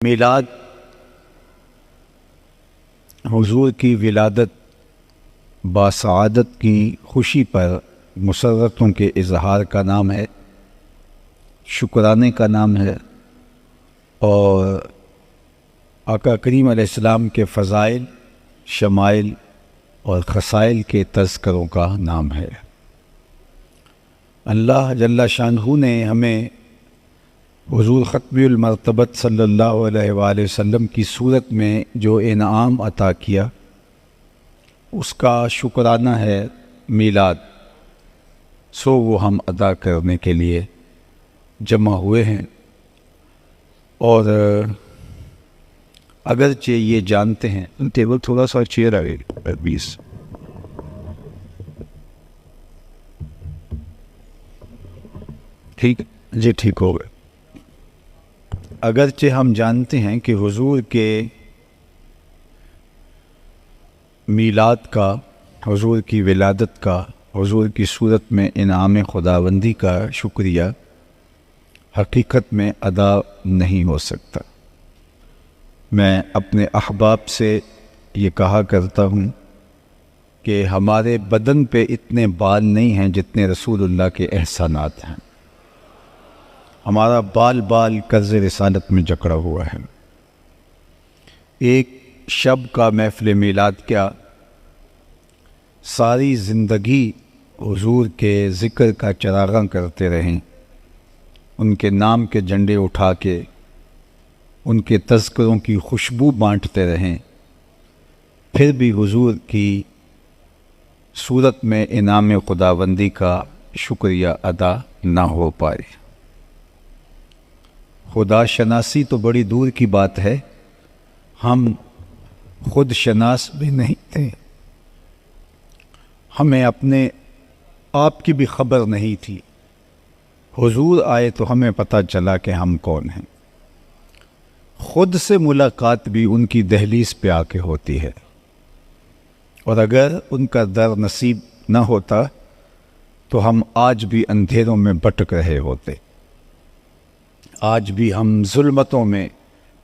میلاد حضور کی ولادت باسعادت کی خوشی پر مسرتوں کے اظہار کا نام ہے، شکرانے کا نام ہے، اور آقا کریم علیہ السلام کے فضائل، شمائل اور خصائل کے تذکروں کا نام ہے۔ اللہ جل شانہ نے ہمیں حضور ختم المرتبت صلی اللہ علیہ وآلہ وسلم کی صورت میں جو انعام عطا کیا، اس کا شکرانہ ہے میلاد، سو وہ ہم ادا کرنے کے لیے جمع ہوئے ہیں۔ اور اگرچہ یہ جانتے ہیں، ٹیبل تھوڑا سا چیئر آگے بیس، ٹھیک جی، ٹھیک ہو گئے۔ اگرچہ ہم جانتے ہیں کہ حضور کے میلاد کا، حضور کی ولادت کا، حضور کی صورت میں انعام خداوندی کا شکریہ حقیقت میں ادا نہیں ہو سکتا۔ میں اپنے احباب سے یہ کہا کرتا ہوں کہ ہمارے بدن پہ اتنے بال نہیں ہیں جتنے رسول اللہ کے احسانات ہیں۔ ہمارا بال بال قرض رسالت میں جکڑا ہوا ہے۔ ایک شب کا محفل میلاد کیا، ساری زندگی حضور کے ذکر کا چراغاں کرتے رہیں، ان کے نام کے جھنڈے اٹھا کے ان کے تذکروں کی خوشبو بانٹتے رہیں، پھر بھی حضور کی صورت میں انعام خداوندی کا شکریہ ادا نہ ہو پائے۔ خدا شناسی تو بڑی دور کی بات ہے، ہم خود شناس بھی نہیں تھے، ہمیں اپنے آپ کی بھی خبر نہیں تھی۔ حضور آئے تو ہمیں پتہ چلا کہ ہم کون ہیں۔ خود سے ملاقات بھی ان کی دہلیز پہ آ کے ہوتی ہے، اور اگر ان کا در نصیب نہ ہوتا تو ہم آج بھی اندھیروں میں بھٹک رہے ہوتے، آج بھی ہم ظلمتوں میں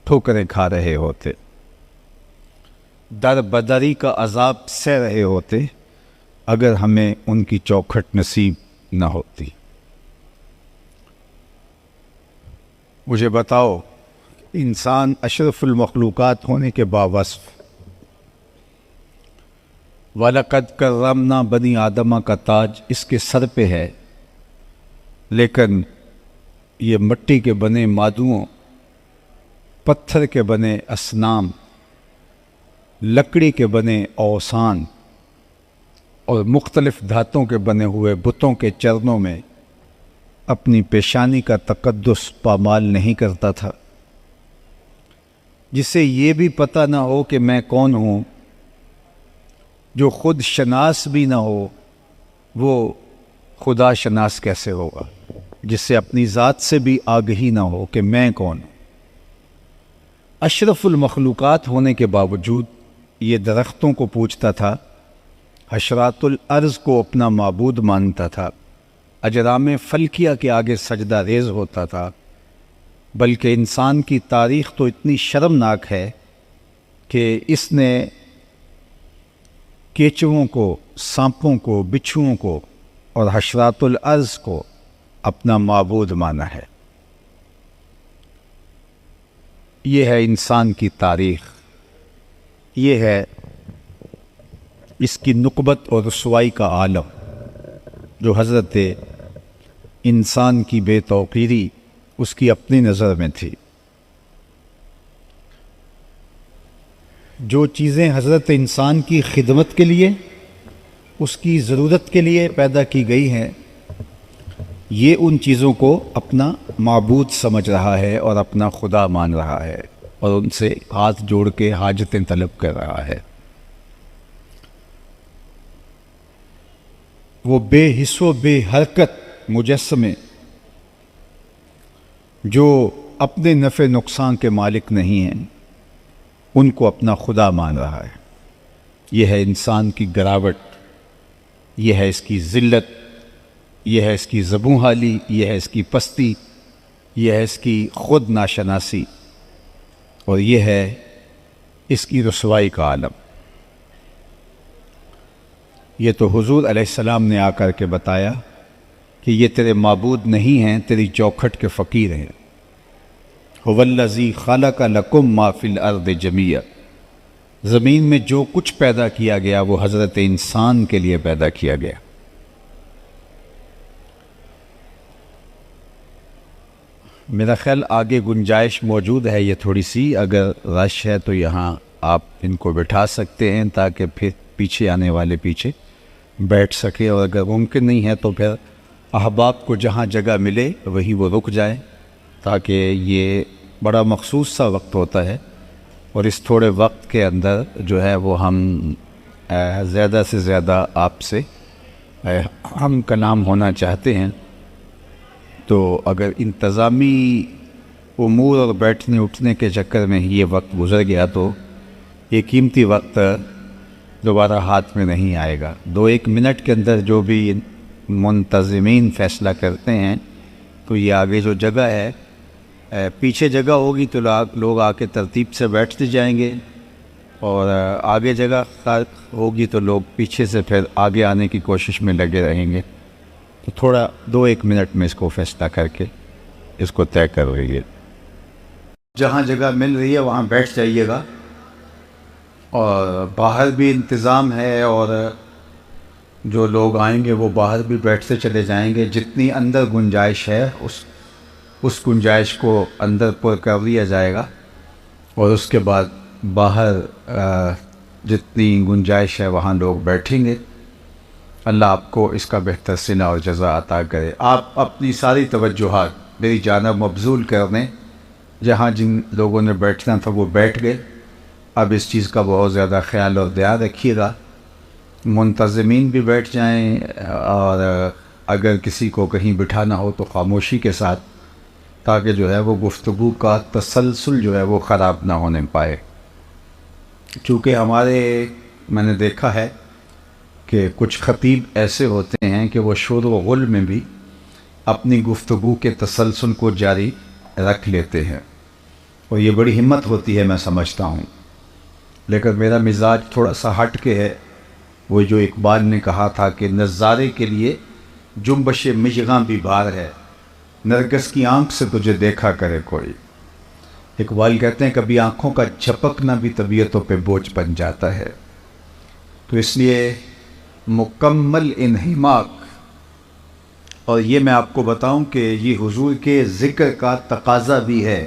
ٹھوکریں کھا رہے ہوتے، در بدری کا عذاب سہ رہے ہوتے، اگر ہمیں ان کی چوکھٹ نصیب نہ ہوتی۔ مجھے بتاؤ، انسان اشرف المخلوقات ہونے کے باوصف، وَلَقَدْ كَرَّمْنَا بنی آدمہ کا تاج اس کے سر پہ ہے، لیکن یہ مٹی کے بنے مادوؤں، پتھر کے بنے اصنام، لکڑی کے بنے اوثان اور مختلف دھاتوں کے بنے ہوئے بتوں کے چرنوں میں اپنی پیشانی کا تقدس پامال نہیں کرتا تھا، جسے یہ بھی پتہ نہ ہو کہ میں کون ہوں، جو خود شناس بھی نہ ہو، وہ خدا شناس کیسے ہوگا؟ جس سے اپنی ذات سے بھی آگہی نہ ہو کہ میں کون ہوں۔ اشرف المخلوقات ہونے کے باوجود یہ درختوں کو پوجتا تھا، حشرات الارض کو اپنا معبود مانتا تھا، اجرام فلکیہ کے آگے سجدہ ریز ہوتا تھا، بلکہ انسان کی تاریخ تو اتنی شرمناک ہے کہ اس نے کیچوؤں کو، سانپوں کو، بچھوؤں کو اور حشرات الارض کو اپنا معبود مانا ہے۔ یہ ہے انسان کی تاریخ، یہ ہے اس کی نقبت اور رسوائی کا عالم، جو حضرت انسان کی بے توقیری اس کی اپنی نظر میں تھی۔ جو چیزیں حضرت انسان کی خدمت کے لیے، اس کی ضرورت کے لیے پیدا کی گئی ہیں، یہ ان چیزوں کو اپنا معبود سمجھ رہا ہے اور اپنا خدا مان رہا ہے، اور ان سے ہاتھ جوڑ کے حاجتیں طلب کر رہا ہے۔ وہ بے حس و بے حرکت مجسمے جو اپنے نفع نقصان کے مالک نہیں ہیں، ان کو اپنا خدا مان رہا ہے۔ یہ ہے انسان کی گراوٹ، یہ ہے اس کی ذلت، یہ ہے اس کی زبوں حالی، یہ ہے اس کی پستی، یہ ہے اس کی خود ناشناسی۔ اور یہ ہے اس کی رسوائی کا عالم۔ یہ تو حضور علیہ السلام نے آ کر کے بتایا کہ یہ تیرے معبود نہیں ہیں، تیری چوکھٹ کے فقیر ہیں۔ هو الذی خلق لکم ما فی الارض جمیعا، زمین میں جو کچھ پیدا کیا گیا وہ حضرت انسان کے لیے پیدا کیا گیا۔ میرا خیال آگے گنجائش موجود ہے، یہ تھوڑی سی اگر رش ہے تو یہاں آپ ان کو بٹھا سکتے ہیں تاکہ پھر پیچھے آنے والے پیچھے بیٹھ سکے، اور اگر ممکن نہیں ہے تو پھر احباب کو جہاں جگہ ملے وہیں وہ رک جائیں، تاکہ یہ بڑا مخصوص سا وقت ہوتا ہے، اور اس تھوڑے وقت کے اندر جو ہے وہ ہم زیادہ سے زیادہ آپ سے ہم کلام ہونا چاہتے ہیں۔ تو اگر انتظامی امور اور بیٹھنے اٹھنے کے چکر میں یہ وقت گزر گیا تو یہ قیمتی وقت دوبارہ ہاتھ میں نہیں آئے گا۔ 2-1 منٹ کے اندر جو بھی منتظمین فیصلہ کرتے ہیں تو یہ آگے جو جگہ ہے، پیچھے جگہ ہوگی تو لوگ آ کے ترتیب سے بیٹھتے جائیں گے، اور آگے جگہ ہوگی تو لوگ پیچھے سے پھر آگے آنے کی کوشش میں لگے رہیں گے۔ تو تھوڑا 2-1 منٹ میں اس کو فیصلہ کر کے اس کو طے کر رہی ہے۔ جہاں جگہ مل رہی ہے وہاں بیٹھ جائیے گا، اور باہر بھی انتظام ہے، اور جو لوگ آئیں گے وہ باہر بھی بیٹھتے چلے جائیں گے۔ جتنی اندر گنجائش ہے اس گنجائش کو اندر پر کر لیا جائے گا، اور اس کے بعد باہر جتنی گنجائش ہے وہاں لوگ بیٹھیں گے۔ اللہ آپ کو اس کا بہتر صلہ اور جزا عطا کرے۔ آپ اپنی ساری توجہات میری جانب مبذول کر دیں، جہاں جن لوگوں نے بیٹھنا تھا وہ بیٹھ گئے۔ اب اس چیز کا بہت زیادہ خیال اور دھیان رکھیے گا، منتظمین بھی بیٹھ جائیں، اور اگر کسی کو کہیں بٹھانا ہو تو خاموشی کے ساتھ، تاکہ جو ہے وہ گفتگو کا تسلسل جو ہے وہ خراب نہ ہونے پائے۔ چونکہ میں نے دیکھا ہے کہ کچھ خطیب ایسے ہوتے ہیں کہ وہ شور و غل میں بھی اپنی گفتگو کے تسلسل کو جاری رکھ لیتے ہیں، اور یہ بڑی ہمت ہوتی ہے، میں سمجھتا ہوں۔ لیکن میرا مزاج تھوڑا سا ہٹ کے ہے، وہ جو اقبال نے کہا تھا کہ نظارے کے لیے جنبش مژگاں بھی بار ہے، نرگس کی آنکھ سے تجھے دیکھا کرے کوئی۔ اقبال کہتے ہیں کبھی آنکھوں کا جھپکنا بھی طبیعتوں پہ بوجھ بن جاتا ہے۔ تو اس لیے مکمل انہماک، اور یہ میں آپ کو بتاؤں کہ یہ حضور کے ذکر کا تقاضا بھی ہے،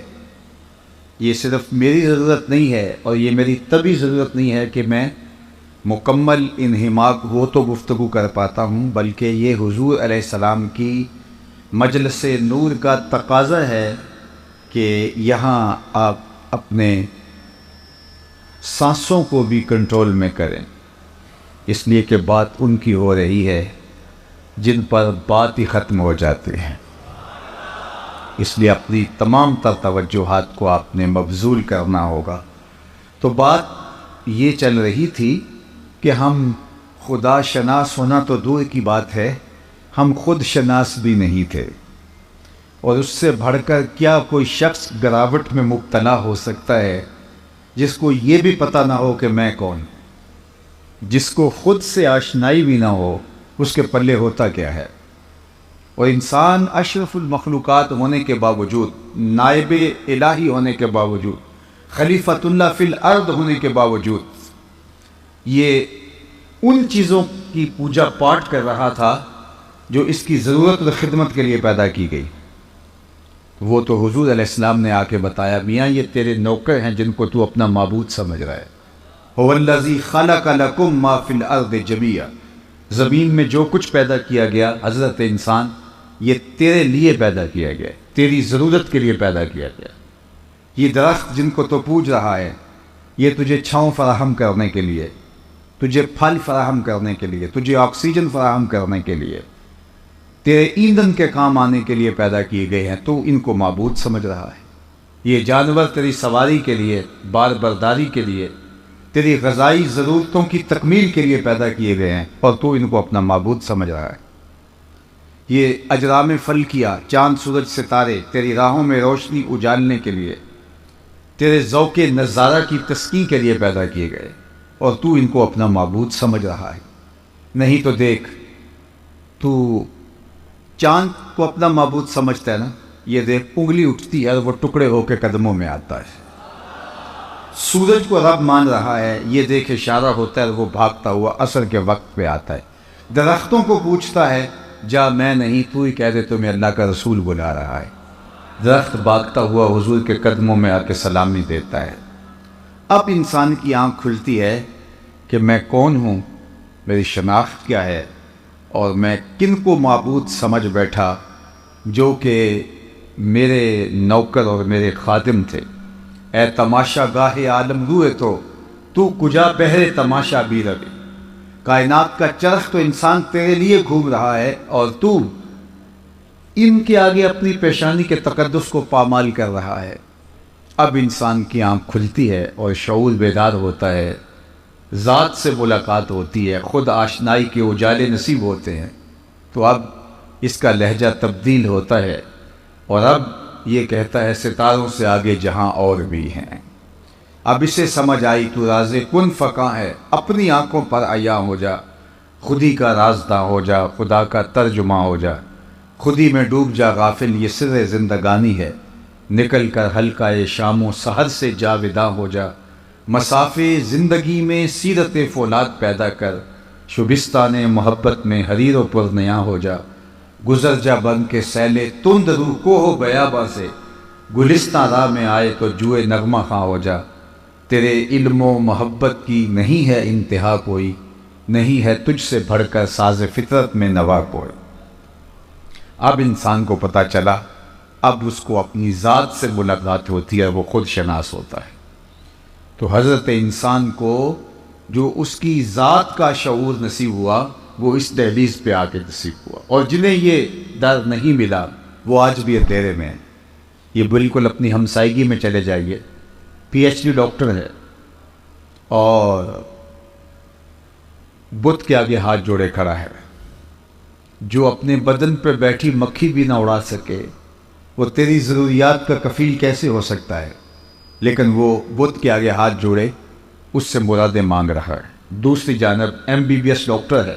یہ صرف میری ضرورت نہیں ہے، اور یہ میری طبعی ضرورت نہیں ہے کہ میں مکمل انہماک ہو تو گفتگو کر پاتا ہوں، بلکہ یہ حضور علیہ السلام کی مجلس نور کا تقاضا ہے کہ یہاں آپ اپنے سانسوں کو بھی کنٹرول میں کریں، اس لیے کہ بات ان کی ہو رہی ہے جن پر بات ہی ختم ہو جاتے ہیں۔ اس لیے اپنی تمام تر توجہات کو آپ نے مبذول کرنا ہوگا۔ تو بات یہ چل رہی تھی کہ ہم خدا شناس ہونا تو دور کی بات ہے، ہم خود شناس بھی نہیں تھے، اور اس سے بڑھ کر کیا کوئی شخص گراوٹ میں مبتلا ہو سکتا ہے جس کو یہ بھی پتہ نہ ہو کہ میں کون، جس کو خود سے آشنائی بھی نہ ہو، اس کے پلے ہوتا کیا ہے۔ اور انسان اشرف المخلوقات ہونے کے باوجود، نائب الہی ہونے کے باوجود، خلیفۃ اللہ فی الارض ہونے کے باوجود، یہ ان چیزوں کی پوجا پاٹ کر رہا تھا جو اس کی ضرورت اور خدمت کے لیے پیدا کی گئی۔ وہ تو حضور علیہ السلام نے آ کے بتایا، میاں یہ تیرے نوکر ہیں جن کو تو اپنا معبود سمجھ رہا ہے۔ هو الذی خلق لکم ما فی الارض جمیعا، زمین میں جو کچھ پیدا کیا گیا حضرت انسان، یہ تیرے لیے پیدا کیا گیا، تیری ضرورت کے لیے پیدا کیا گیا۔ یہ درخت جن کو تو پوج رہا ہے، یہ تجھے چھاؤں فراہم کرنے کے لیے، تجھے پھل فراہم کرنے کے لیے، تجھے آکسیجن فراہم کرنے کے لیے، تیرے ایندھن کے کام آنے کے لیے پیدا کیے گئے ہیں، تو ان کو معبود سمجھ رہا ہے۔ یہ جانور تیری سواری کے لیے، بار برداری کے لیے، تیری غذائی ضرورتوں کی تکمیل کے لیے پیدا کیے گئے ہیں، اور تو ان کو اپنا معبود سمجھ رہا ہے۔ یہ اجرام فلکیہ، چاند سورج ستارے تیری راہوں میں روشنی اجالنے کے لیے، تیرے ذوق نظارہ کی تسکین کے لیے پیدا کیے گئے، اور تو ان کو اپنا معبود سمجھ رہا ہے۔ نہیں تو دیکھ، تو چاند کو اپنا معبود سمجھتا ہے نا، یہ دیکھ انگلی اٹھتی ہے اور وہ ٹکڑے ہو کے قدموں میں آتا ہے۔ سورج کو رب مان رہا ہے، یہ دیکھ اشارہ ہوتا ہے اور وہ بھاگتا ہوا عصر کے وقت پہ آتا ہے۔ درختوں کو پوچھتا ہے، جا میں نہیں، تو ہی کہہ دے تمہیں اللہ کا رسول بلا رہا ہے۔ درخت بھاگتا ہوا حضور کے قدموں میں آ کے سلامی دیتا ہے۔ اب انسان کی آنکھ کھلتی ہے کہ میں کون ہوں، میری شناخت کیا ہے، اور میں کن کو معبود سمجھ بیٹھا جو کہ میرے نوکر اور میرے خادم تھے۔ اے تماشا گاہ عالم روئے تو کجا بہرے تماشا بھی روے۔ کائنات کا چرخ تو انسان تیرے لیے گھوم رہا ہے، اور تو ان کے آگے اپنی پیشانی کے تقدس کو پامال کر رہا ہے۔ اب انسان کی آنکھ کھلتی ہے اور شعور بیدار ہوتا ہے، ذات سے ملاقات ہوتی ہے، خود آشنائی کے اجالے نصیب ہوتے ہیں۔ تو اب اس کا لہجہ تبدیل ہوتا ہے، اور اب یہ کہتا ہے ستاروں سے آگے جہاں اور بھی ہیں۔ اب اسے سمجھ آئی تو راز کن فقاں ہے، اپنی آنکھوں پر عیاں ہو جا، خودی کا رازداں ہو جا، خدا کا ترجمہ ہو جا، خودی میں ڈوب جا غافل، یہ سر زندگانی ہے، نکل کر حلقہ شام و سحر سے جاوداں ہو جا، مسافے زندگی میں سیرت فولاد پیدا کر، شبستان محبت میں حریر و پرنیاں ہو جا، گزر جا بن کے سیلے تند روح کوہ بیاباں سے، گلستان راہ میں آئے تو جوئے نغمہ خواں ہو جا، تیرے علم و محبت کی نہیں ہے انتہا کوئی، نہیں ہے تجھ سے بڑھ کر ساز فطرت میں نوا کوئی۔ اب انسان کو پتہ چلا، اب اس کو اپنی ذات سے ملاقات ہوتی ہے، وہ خود شناس ہوتا ہے۔ تو حضرت انسان کو جو اس کی ذات کا شعور نصیب ہوا، وہ اس دہلیز پہ آ کے نصیب ہوا، اور جنہیں یہ در نہیں ملا وہ آج بھی اندھیرے میں ہیں۔ یہ بالکل اپنی ہمسائیگی میں چلے جائیے، پی ایچ ڈی ڈاکٹر ہے اور بت کے آگے ہاتھ جوڑے کھڑا ہے، جو اپنے بدن پہ بیٹھی مکھی بھی نہ اڑا سکے، وہ تیری ضروریات کا کفیل کیسے ہو سکتا ہے؟ لیکن وہ بت کے آگے ہاتھ جوڑے اس سے مرادیں مانگ رہا ہے۔ دوسری جانب MBBS ڈاکٹر ہے،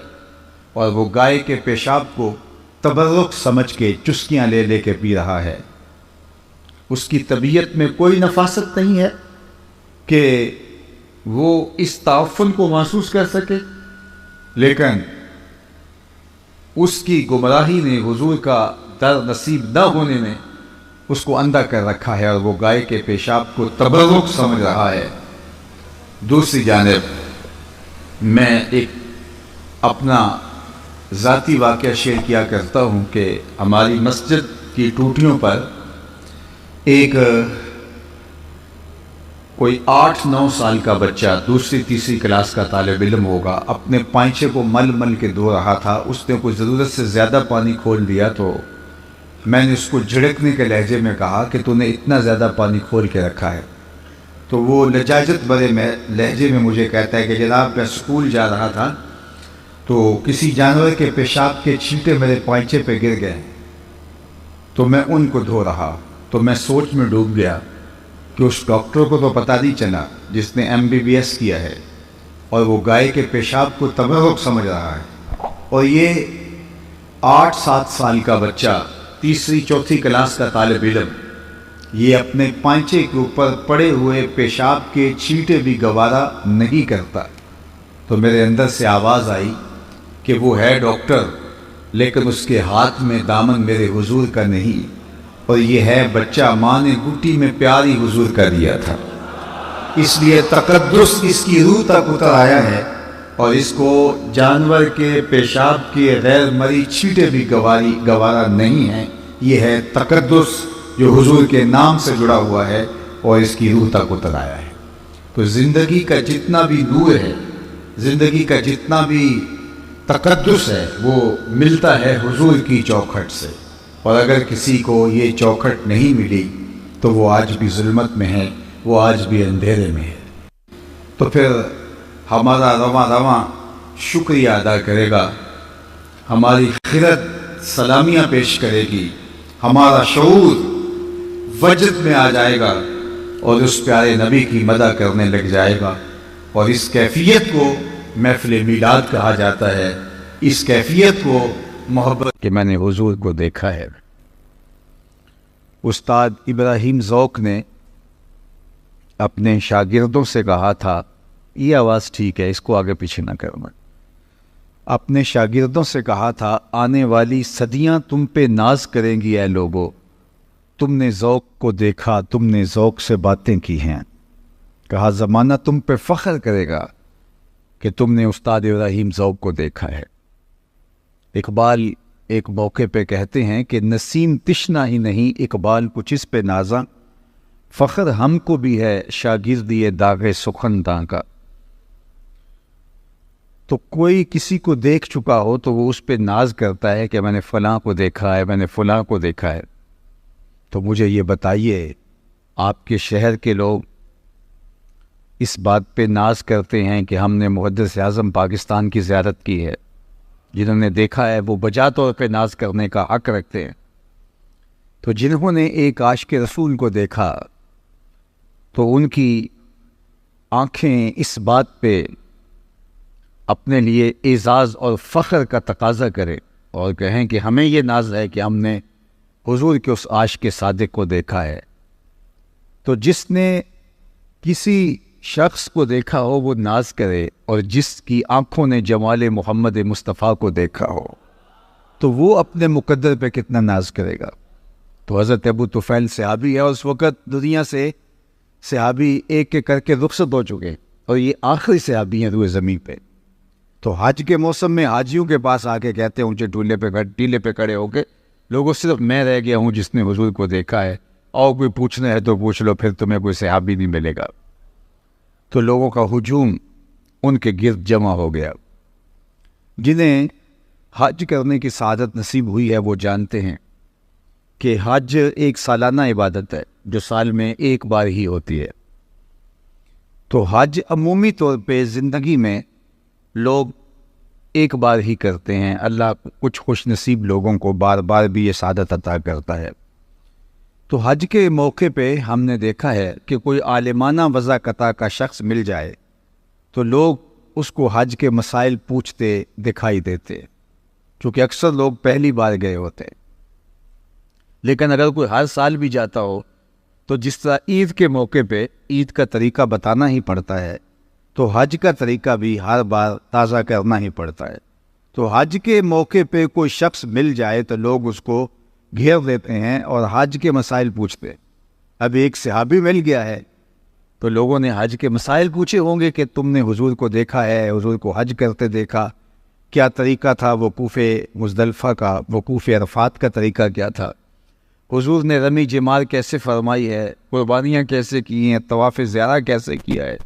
اور وہ گائے کے پیشاب کو تبرک سمجھ کے چسکیاں لے لے کے پی رہا ہے۔ اس کی طبیعت میں کوئی نفاست نہیں ہے کہ وہ اس تعفن کو محسوس کر سکے، لیکن اس کی گمراہی نے حضور کا در نصیب نہ ہونے میں اس کو اندھا کر رکھا ہے، اور وہ گائے کے پیشاب کو تبرک سمجھ رہا ہے۔ دوسری جانب میں ایک اپنا ذاتی واقعہ شیئر کیا کرتا ہوں کہ ہماری مسجد کی ٹوٹیوں پر ایک کوئی 8-9 سال کا بچہ، دوسری تیسری کلاس کا طالب علم ہوگا، اپنے پائنچے کو مل مل کے دھو رہا تھا۔ اس نے کوئی ضرورت سے زیادہ پانی کھول دیا، تو میں نے اس کو جھڑکنے کے لہجے میں کہا کہ تو نے اتنا زیادہ پانی کھول کے رکھا ہے۔ تو وہ لجاجت بھرے لہجے میں مجھے کہتا ہے کہ جناب میں اسکول جا رہا تھا تو کسی جانور کے پیشاب کے چھینٹے میرے پائنچے پہ گر گئے، تو میں ان کو دھو رہا، تو میں سوچ میں ڈوب گیا کہ اس ڈاکٹر کو تو پتہ نہیں چلا جس نے MBBS کیا ہے، اور وہ گائے کے پیشاب کو تبرک سمجھ رہا ہے، اور یہ 8-7 سال کا بچہ، تیسری چوتھی کلاس کا طالب علم، یہ اپنے پائنچے کے اوپر پڑے ہوئے پیشاب کے چھینٹے بھی گوارا نہیں کرتا۔ تو میرے اندر سے آواز آئی کہ وہ ہے ڈاکٹر، لیکن اس کے ہاتھ میں دامن میرے حضور کا نہیں، اور یہ ہے بچہ ماں نے گھٹی میں پیاری حضور کا دیا تھا، اس لیے تقدس اس کی روح تک اتر آیا ہے، اور اس کو جانور کے پیشاب کے غیر مری چھینٹے بھی گوارا نہیں ہیں۔ یہ ہے تقدس جو حضور کے نام سے جڑا ہوا ہے اور اس کی روح تک اتر آیا ہے۔ تو زندگی کا جتنا بھی نور ہے، زندگی کا جتنا بھی تقدس ہے، وہ ملتا ہے حضور کی چوکھٹ سے، اور اگر کسی کو یہ چوکھٹ نہیں ملی تو وہ آج بھی ظلمت میں ہے، وہ آج بھی اندھیرے میں ہے۔ تو پھر ہمارا رواں شکریہ ادا کرے گا، ہماری خرد سلامیاں پیش کرے گی، ہمارا شعور وجد میں آ جائے گا اور اس پیارے نبی کی مدح کرنے لگ جائے گا. اور اس کیفیت کو محفل میلاد کہا جاتا ہے. اس کیفیت کو محبت کہ میں نے حضور کو دیکھا ہے. استاد ابراہیم ذوق نے اپنے شاگردوں سے کہا تھا، یہ آواز ٹھیک ہے، اس کو آگے پیچھے نہ کرنا. اپنے شاگردوں سے کہا تھا، آنے والی صدیاں تم پہ ناز کریں گی اے لوگو، تم نے ذوق کو دیکھا، تم نے ذوق سے باتیں کی ہیں. کہا زمانہ تم پہ فخر کرے گا کہ تم نے استاد ابراہیم ذوق کو دیکھا ہے. اقبال ایک موقع پہ کہتے ہیں کہ نسیم تشنا ہی نہیں اقبال کچھ اس پہ نازاں، فخر ہم کو بھی ہے شاگردی داغ سخنداں کا. تو کوئی کسی کو دیکھ چکا ہو تو وہ اس پہ ناز کرتا ہے کہ میں نے فلاں کو دیکھا ہے، میں نے فلاں کو دیکھا ہے. تو مجھے یہ بتائیے، آپ کے شہر کے لوگ اس بات پہ ناز کرتے ہیں کہ ہم نے محدث اعظم پاکستان کی زیارت کی ہے؟ جنہوں نے دیکھا ہے وہ بجا طور پہ ناز کرنے کا حق رکھتے ہیں. تو جنہوں نے ایک عاشق رسول کو دیکھا تو ان کی آنکھیں اس بات پہ اپنے لیے اعزاز اور فخر کا تقاضا کرے اور کہیں کہ ہمیں یہ ناز ہے کہ ہم نے حضور کے اس عاشق صادق کو دیکھا ہے. تو جس نے کسی شخص کو دیکھا ہو وہ ناز کرے، اور جس کی آنکھوں نے جمال محمد مصطفیٰ کو دیکھا ہو تو وہ اپنے مقدر پہ کتنا ناز کرے گا. تو حضرت ابو طفیل صحابی ہے، اور اس وقت دنیا سے صحابی ایک ایک کر کے رخصت ہو چکے، اور یہ آخری صحابی ہیں روئے زمین پہ. تو حج کے موسم میں حاجیوں کے پاس آ کے کہتے ہیں اونچے ٹیلے پہ کھڑے ہو کے، لوگوں صرف میں رہ گیا ہوں جس نے حضور کو دیکھا ہے، اور کوئی پوچھنا ہے تو پوچھ لو، پھر تمہیں کوئی صحابی نہیں ملے گا. تو لوگوں کا ہجوم ان کے گرد جمع ہو گیا. جنہیں حج کرنے کی سعادت نصیب ہوئی ہے وہ جانتے ہیں کہ حج ایک سالانہ عبادت ہے جو سال میں ایک بار ہی ہوتی ہے. تو حج عمومی طور پہ زندگی میں لوگ ایک بار ہی کرتے ہیں. اللہ کچھ خوش نصیب لوگوں کو بار بار بھی یہ سعادت عطا کرتا ہے. تو حج کے موقع پہ ہم نے دیکھا ہے کہ کوئی عالمانہ وضاقتہ کا شخص مل جائے تو لوگ اس کو حج کے مسائل پوچھتے دکھائی دیتے، چونکہ اکثر لوگ پہلی بار گئے ہوتے. لیکن اگر کوئی ہر سال بھی جاتا ہو تو جس طرح عید کے موقع پہ عید کا طریقہ بتانا ہی پڑتا ہے، تو حج کا طریقہ بھی ہر بار تازہ کرنا ہی پڑتا ہے. تو حج کے موقع پہ کوئی شخص مل جائے تو لوگ اس کو گھیر دیتے ہیں اور حج کے مسائل پوچھتے. اب ایک صحابی مل گیا ہے تو لوگوں نے حج کے مسائل پوچھے ہوں گے کہ تم نے حضور کو دیکھا ہے، حضور کو حج کرتے دیکھا، کیا طریقہ تھا وقوف مزدلفہ کا، وقوف عرفات کا طریقہ کیا تھا، حضور نے رمی جمار کیسے فرمائی ہے، قربانیاں کیسے کی ہیں، طواف زیارہ کیسے کیا ہے،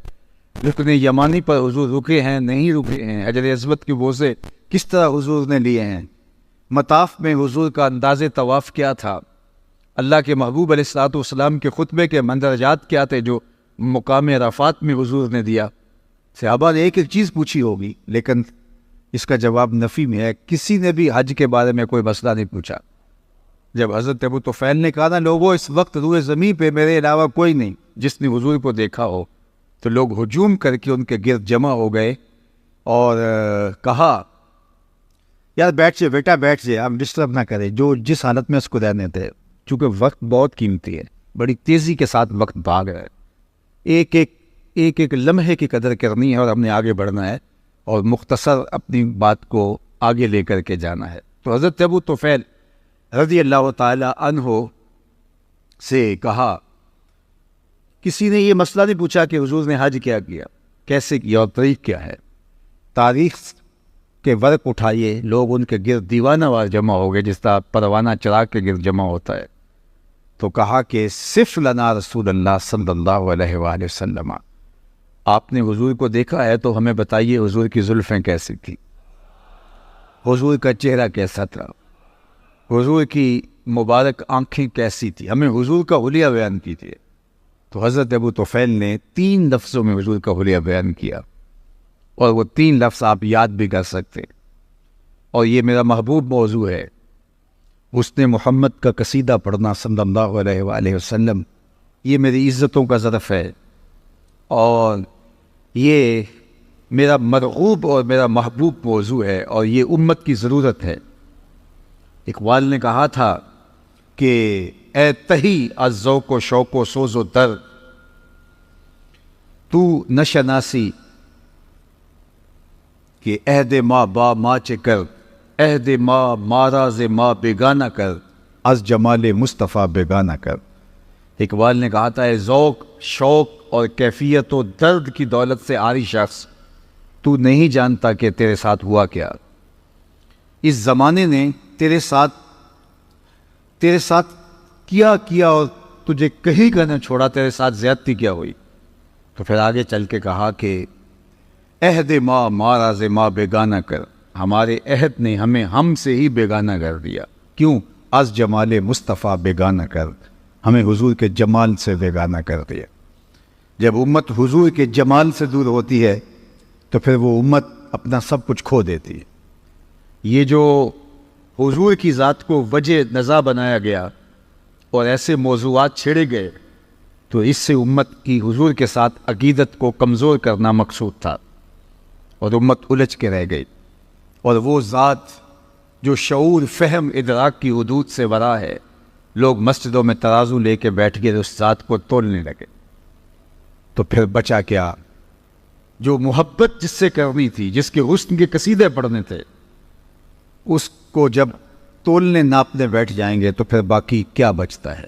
رکن یمانی پر حضور رکے ہیں نہیں رکے ہیں، حجر اسود کی بوسے کس طرح حضور نے لیے ہیں، مطاف میں حضور کا انداز طواف کیا تھا، اللہ کے محبوب علیہ الصلوۃ والسلام کے خطبے کے مندرجات کیا تھے جو مقام عرفات میں حضور نے دیا. صحابہ نے ایک ایک چیز پوچھی ہوگی، لیکن اس کا جواب نفی میں ہے. کسی نے بھی حج کے بارے میں کوئی مسئلہ نہیں پوچھا. جب حضرت ابو طفیل نے کہا نا لوگوں اس وقت روئے زمین پہ میرے علاوہ کوئی نہیں جس نے حضور کو دیکھا ہو، تو لوگ ہجوم کر کے ان کے گرد جمع ہو گئے اور کہا یار بیٹھ جائے بیٹا بیٹھ جائے، آپ ڈسٹرب نہ کریں، جو جس حالت میں اس کو رہنے تھے. چونکہ وقت بہت قیمتی ہے، بڑی تیزی کے ساتھ وقت بھاگ رہا ہے، ایک لمحے کی قدر کرنی ہے اور ہم نے آگے بڑھنا ہے اور مختصر اپنی بات کو آگے لے کر کے جانا ہے. تو حضرت ابو طفیل رضی اللہ تعالی عنہ سے کہا، کسی نے یہ مسئلہ نہیں پوچھا کہ حضور نے حج کیا کیسے کیا اور تاریخ کیا ہے. تاریخ کے ورق اٹھائیے، لوگ ان کے گرد دیوانہ وار جمع ہو گئے جس طرح پروانہ چراغ کے گرد جمع ہوتا ہے. تو کہا کہ صف لنا رسول اللہ صلی اللہ علیہ وآلہ وسلم، آپ نے حضور کو دیکھا ہے تو ہمیں بتائیے حضور کی زلفیں کیسی تھی، حضور کا چہرہ کیسا تھا، حضور کی مبارک آنکھیں کیسی تھی، ہمیں حضور کا حلیہ بیان کیجیے. تو حضرت ابو طفیل نے 3 لفظوں میں حضور کا حلیہ بیان کیا، اور وہ 3 لفظ آپ یاد بھی کر سکتے. اور یہ میرا محبوب موضوع ہے، حسن محمد کا قصیدہ پڑھنا صلی اللہ علیہ وآلہ وسلم. یہ میری عزتوں کا ظرف ہے اور یہ میرا مرغوب اور میرا محبوب موضوع ہے اور یہ امت کی ضرورت ہے۔ اقبال نے کہا تھا کہ اے تہی از ذوق و شوق و سوز و درد، تو نہ شناسی کہ عہد ما با ما چے کر، عہد ما ماراز ما بیگانہ کر، از جمال مصطفیٰ بیگانہ کر۔ اقبال نے کہا تھا اے ذوق، شوق اور کیفیت و درد کی دولت سے عاری شخص، تو نہیں جانتا کہ تیرے ساتھ ہوا کیا۔ اس زمانے نے تیرے ساتھ کیا اور تجھے کہیں کا نہ چھوڑا، تیرے ساتھ زیادتی کیا ہوئی۔ تو پھر آگے چل کے کہا کہ عہد ما ماراز ما بیگانہ کر، ہمارے عہد نے ہمیں ہم سے ہی بیگانہ کر دیا۔ کیوں؟ از جمال مصطفیٰ بیگانہ کر، ہمیں حضور کے جمال سے بیگانہ کر دیا۔ جب امت حضور کے جمال سے دور ہوتی ہے تو پھر وہ امت اپنا سب کچھ کھو دیتی ہے۔ یہ جو حضور کی ذات کو وجہ نزا بنایا گیا اور ایسے موضوعات چھیڑے گئے تو اس سے امت کی حضور کے ساتھ عقیدت کو کمزور کرنا مقصود تھا اور امت الجھ کے رہ گئی، اور وہ ذات جو شعور، فہم، ادراک کی حدود سے ورا ہے، لوگ مسجدوں میں ترازو لے کے بیٹھ کے اس ذات کو تولنے لگے۔ تو پھر بچا کیا؟ جو محبت جس سے کرنی تھی، جس کے حسن کے قصیدے پڑھنے تھے، اس کو جب تولنے ناپنے بیٹھ جائیں گے تو پھر باقی کیا بچتا ہے؟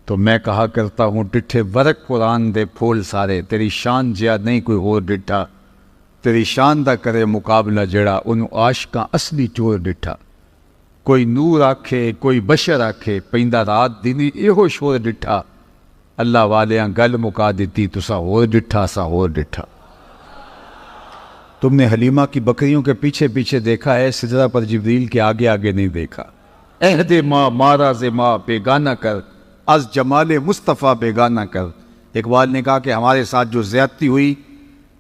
تو میں کہا کرتا ہوں ڈٹھے ورق قرآن دے پھول سارے، تیری شان جیا نہیں کوئی اور ڈٹھا، تیری شان دا کرے مقابلہ جڑا، ان عاشقاں اصلی چور ڈٹھا۔ کوئی نور آکھے کوئی بشر آکھے، پیندا رات دینی ایہو شور ڈٹھا، اللہ والیاں گل مکا دیتی تسا اور ڈٹھا سا اور ڈٹھا۔ تم نے حلیمہ کی بکریوں کے پیچھے پیچھے دیکھا ہے، سجدہ پر جبریل کے آگے آگے نہیں دیکھا۔ عہد ما ماراز ما بیگانہ کر، از جمال مصطفیٰ بیگانہ کر۔ اقبال نے کہا کہ ہمارے ساتھ جو زیادتی ہوئی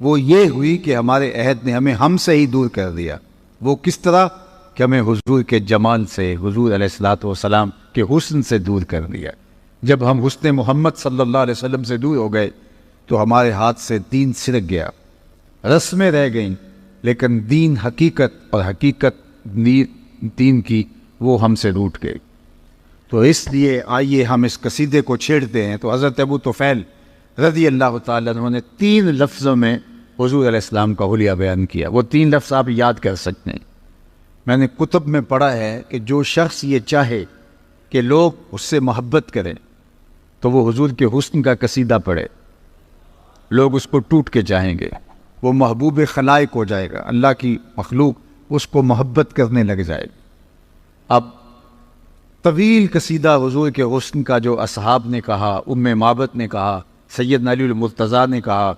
وہ یہ ہوئی کہ ہمارے عہد نے ہمیں ہم سے ہی دور کر دیا۔ وہ کس طرح؟ کہ ہمیں حضور کے جمال سے، حضور علیہ الصلوۃ والسلام کے حسن سے دور کر دیا۔ جب ہم حسن محمد صلی اللہ علیہ وسلم سے دور ہو گئے تو ہمارے ہاتھ سے دین سرک گیا، رسمیں رہ گئیں، لیکن دین حقیقت اور حقیقت دین کی وہ ہم سے روٹ گئی۔ تو اس لیے آئیے ہم اس قصیدے کو چھیڑتے ہیں۔ تو حضرت ابو طفیل رضی اللہ تعالیٰ عنہ نے 3 لفظوں میں حضور علیہ السلام کا حلیہ بیان کیا۔ وہ 3 لفظ آپ یاد کر سکتے ہیں۔ میں نے کتب میں پڑھا ہے کہ جو شخص یہ چاہے کہ لوگ اس سے محبت کریں تو وہ حضور کے حسن کا قصیدہ پڑھے، لوگ اس کو ٹوٹ کے چاہیں گے، وہ محبوب خلائق ہو جائے گا، اللہ کی مخلوق اس کو محبت کرنے لگ جائے گی۔ اب طویل قصیدہ حضور کے حسن کا جو اصحاب نے کہا، ام معبد نے کہا، سیدنا علی المرتضیٰ نے کہا،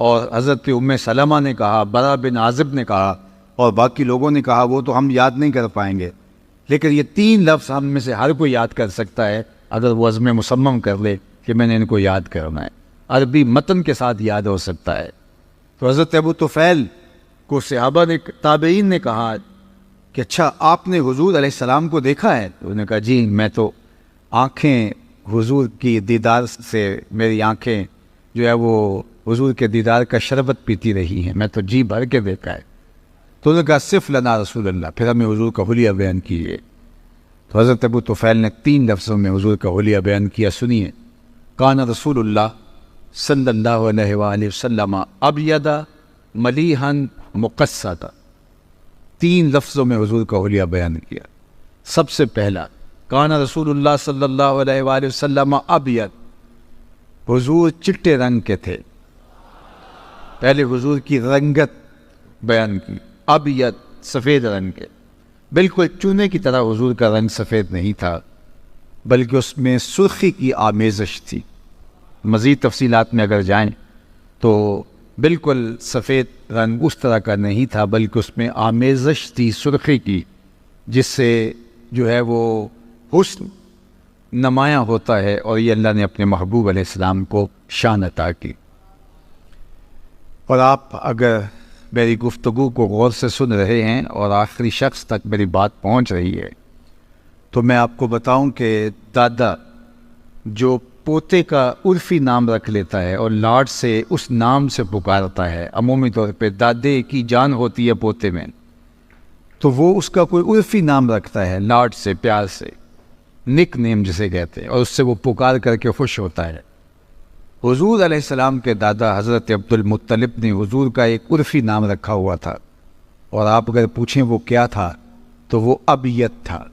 اور حضرت ام سلمہ نے کہا، برا بن عازب نے کہا، اور باقی لوگوں نے کہا، وہ تو ہم یاد نہیں کر پائیں گے، لیکن یہ 3 لفظ ہم میں سے ہر کوئی یاد کر سکتا ہے اگر وہ عزم مصمم کر لے کہ میں نے ان کو یاد کرنا ہے۔ عربی متن کے ساتھ یاد ہو سکتا ہے۔ تو حضرت ابو طفیل کو صحابہ نے، تابعین نے کہا کہ اچھا آپ نے حضور علیہ السلام کو دیکھا ہے؟ تو انہوں نے کہا جی، میں تو آنکھیں حضور کی دیدار سے، میری آنکھیں جو ہے وہ حضور کے دیدار کا شربت پیتی رہی ہیں، میں تو جی بھر کے دیکھا ہے۔ تو انہوں نے کہا صف لنا رسول اللہ، پھر ہمیں حضور کا حلیہ بیان کیجیے۔ تو حضرت ابو طفیل نے 3 لفظوں میں حضور کا حلیہ بیان کیا، سنیے۔ کان رسول اللہ صلی اللہ علیہ وآلہ وسلم ابیض ملیحا مقصدا، 3 لفظوں میں حضور کا حلیہ بیان کیا۔ سب سے پہلا، کان رسول اللہ صلی اللہ علیہ وآلہ وسلم ابیض، حضور چٹے رنگ کے تھے۔ پہلے حضور کی رنگت بیان کی، ابیض سفید رنگ کے، بالکل چونے کی طرح حضور کا رنگ سفید نہیں تھا، بلکہ اس میں سرخی کی آمیزش تھی۔ مزید تفصیلات میں اگر جائیں تو بالکل سفید رنگ اس طرح کا نہیں تھا، بلکہ اس میں آمیزش تھی سرخی کی، جس سے جو ہے وہ حسن نمایاں ہوتا ہے، اور یہ اللہ نے اپنے محبوب علیہ السلام کو شان عطا کی۔ اور آپ اگر میری گفتگو کو غور سے سن رہے ہیں اور آخری شخص تک میری بات پہنچ رہی ہے تو میں آپ کو بتاؤں کہ دادا جو پوتے کا عرفی نام رکھ لیتا ہے اور لاڈ سے اس نام سے پکارتا ہے، عمومی طور پہ دادے کی جان ہوتی ہے پوتے میں، تو وہ اس کا کوئی عرفی نام رکھتا ہے لاڈ سے، پیار سے، نک نیم جسے کہتے ہیں، اور اس سے وہ پکار کر کے خوش ہوتا ہے۔ حضور علیہ السلام کے دادا حضرت عبد المطلب نے حضور کا ایک عرفی نام رکھا ہوا تھا، اور آپ اگر پوچھیں وہ کیا تھا تو وہ ابیت تھا۔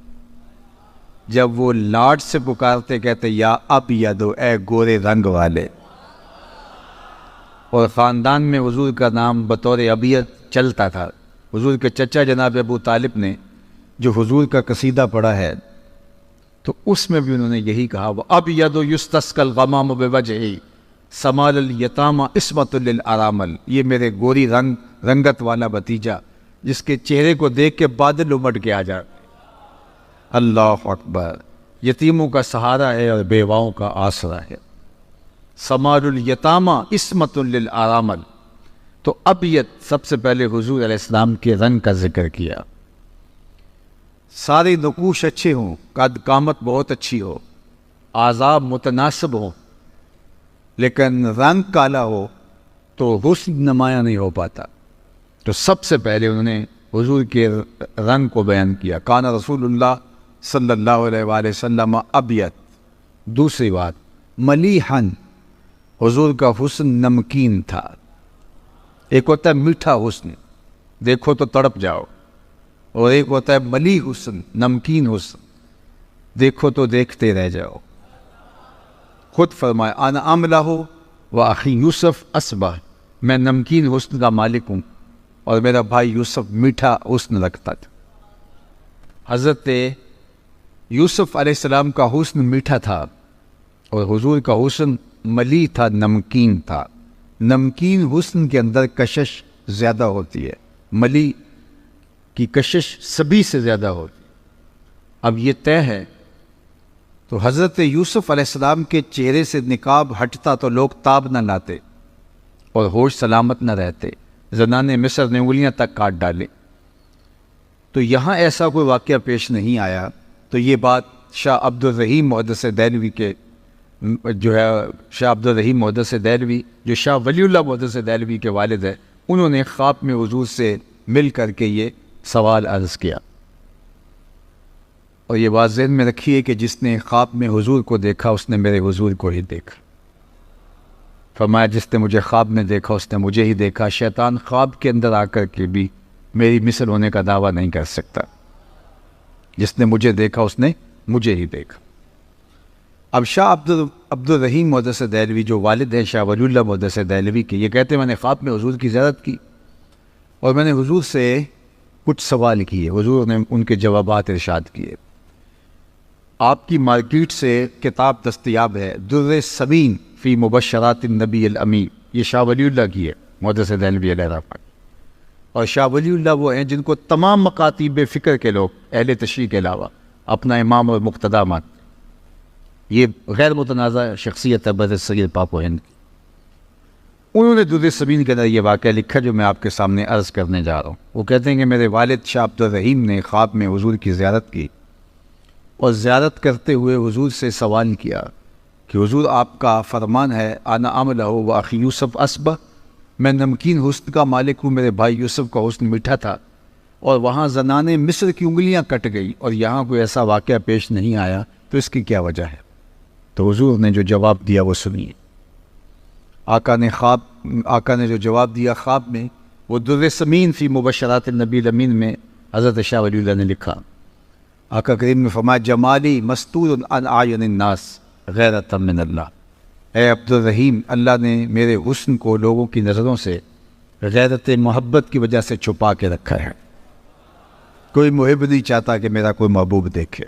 جب وہ لاڈ سے پکارتے کہتے یا ابیدو، اے گورے رنگ والے، اور خاندان میں حضور کا نام بطور ابیت چلتا تھا۔ حضور کے چچا جناب ابو طالب نے جو حضور کا قصیدہ پڑھا ہے تو اس میں بھی انہوں نے یہی کہا، وَأَبْيَضُ يُسْتَسْقَى الْغَمَامُ بِوَجْهِهِ سَمَالَ الْيَتَامَى عِصْمَةٌ لِلْأَرَامِلِ، یہ میرے گوری رنگت والا بھتیجا جس کے چہرے کو دیکھ کے بادل امٹ کے آ جاتے۔ اللہ اکبر، یتیموں کا سہارا ہے اور بیواؤں کا آسرا ہے۔ سَمَالُ الْيَتَامَى عِصْمَةٌ لِلْأَرَامِلِ، تو ابیت سب سے پہلے حضور علیہ السلام کے رنگ کا ذکر کیا۔ سارے نقوش اچھے ہوں، قد قامت بہت اچھی ہو، اعضاء متناسب ہوں، لیکن رنگ کالا ہو تو حسن نمایاں نہیں ہو پاتا۔ تو سب سے پہلے انہوں نے حضور کے رنگ کو بیان کیا، کان رسول اللہ صلی اللہ علیہ وآلہ وسلم ابیت۔ دوسری بات، ملیحن، حضور کا حسن نمکین تھا۔ ایک ہوتا ہے میٹھا حسن، دیکھو تو تڑپ جاؤ، اور ایک ہوتا ہے ملی حسن، نمکین حسن، دیکھو تو دیکھتے رہ جاؤ۔ خود فرمائے انا املہ و اخی یوسف اصبح، میں نمکین حسن کا مالک ہوں اور میرا بھائی یوسف میٹھا حسن رکھتا تھا۔ حضرت یوسف علیہ السلام کا حسن میٹھا تھا اور حضور کا حسن ملی تھا، نمکین تھا۔ نمکین حسن کے اندر کشش زیادہ ہوتی ہے، ملی کی کشش سبھی سے زیادہ ہوتی ہے۔ اب یہ طے ہے تو حضرت یوسف علیہ السلام کے چہرے سے نقاب ہٹتا تو لوگ تاب نہ لاتے اور ہوش سلامت نہ رہتے، زنان مصر نے انگلیاں تک کاٹ ڈالے۔ تو یہاں ایسا کوئی واقعہ پیش نہیں آیا، تو یہ بات شاہ عبد الرحیم محدث دہلوی کے جو ہے، شاہ عبد الرحیم محدث دہلوی جو شاہ ولی اللہ محدث دہلوی کے والد ہیں، انہوں نے خواب میں حضور سے مل کر کے یہ سوال عرض کیا۔ اور یہ بات ذہن میں رکھیے کہ جس نے خواب میں حضور کو دیکھا اس نے میرے حضور کو ہی دیکھا۔ فرمایا جس نے مجھے خواب میں دیکھا اس نے مجھے ہی دیکھا۔ شیطان خواب کے اندر آ کر کے بھی میری مثل ہونے کا دعویٰ نہیں کر سکتا۔ جس نے مجھے دیکھا اس نے مجھے ہی دیکھا۔ اب شاہ عبد الرحیم محدث دہلوی جو والد ہیں شاہ ولی اللہ محدث دہلوی کے، یہ کہتے ہیں میں نے خواب میں حضور کی زیارت کی اور میں نے حضور سے کچھ سوال کیے، حضور نے ان کے جوابات ارشاد کیے۔ آپ کی مارکیٹ سے کتاب دستیاب ہے، در سمین فی مبشرات النبی الامین، یہ شاہ ولی اللہ کی ہے محدث دہلوی علیہ رحمۃ۔ اور شاہ ولی اللہ وہ ہیں جن کو تمام مکاتیب فکر کے لوگ اہل تشریح کے علاوہ اپنا امام اور مقتدا مانتے، یہ غیر متنازع شخصیت ہے برصغیر پاک و ہند کی۔ انہوں نے در سمین کے اندر یہ واقعہ لکھا جو میں آپ کے سامنے عرض کرنے جا رہا ہوں۔ وہ کہتے ہیں کہ میرے والد شاہ عبد الرحیم نے خواب میں حضور کی زیارت کی اور زیارت کرتے ہوئے حضور سے سوال کیا کہ حضور آپ کا فرمان ہے انا املہ و اخی یوسف اصبح، میں نمکین حسن کا مالک ہوں، میرے بھائی یوسف کا حسن میٹھا تھا، اور وہاں زنان مصر کی انگلیاں کٹ گئی اور یہاں کوئی ایسا واقعہ پیش نہیں آیا، تو اس کی کیا وجہ ہے؟ تو حضور نے جو جواب دیا وہ سنیے۔ آقا نے جو جواب دیا خواب میں، وہ در سمین فی مبشرات النبی الامین میں حضرت شاہ ولی اللہ نے لکھا۔ آقا کریم نے فرمایا جمالی مستور عن اعین الناس غیرۃ من اللہ، اے عبد الرحیم، اللہ نے میرے حسن کو لوگوں کی نظروں سے غیرت محبت کی وجہ سے چھپا کے رکھا ہے۔ کوئی محب نہیں چاہتا کہ میرا کوئی محبوب دیکھے۔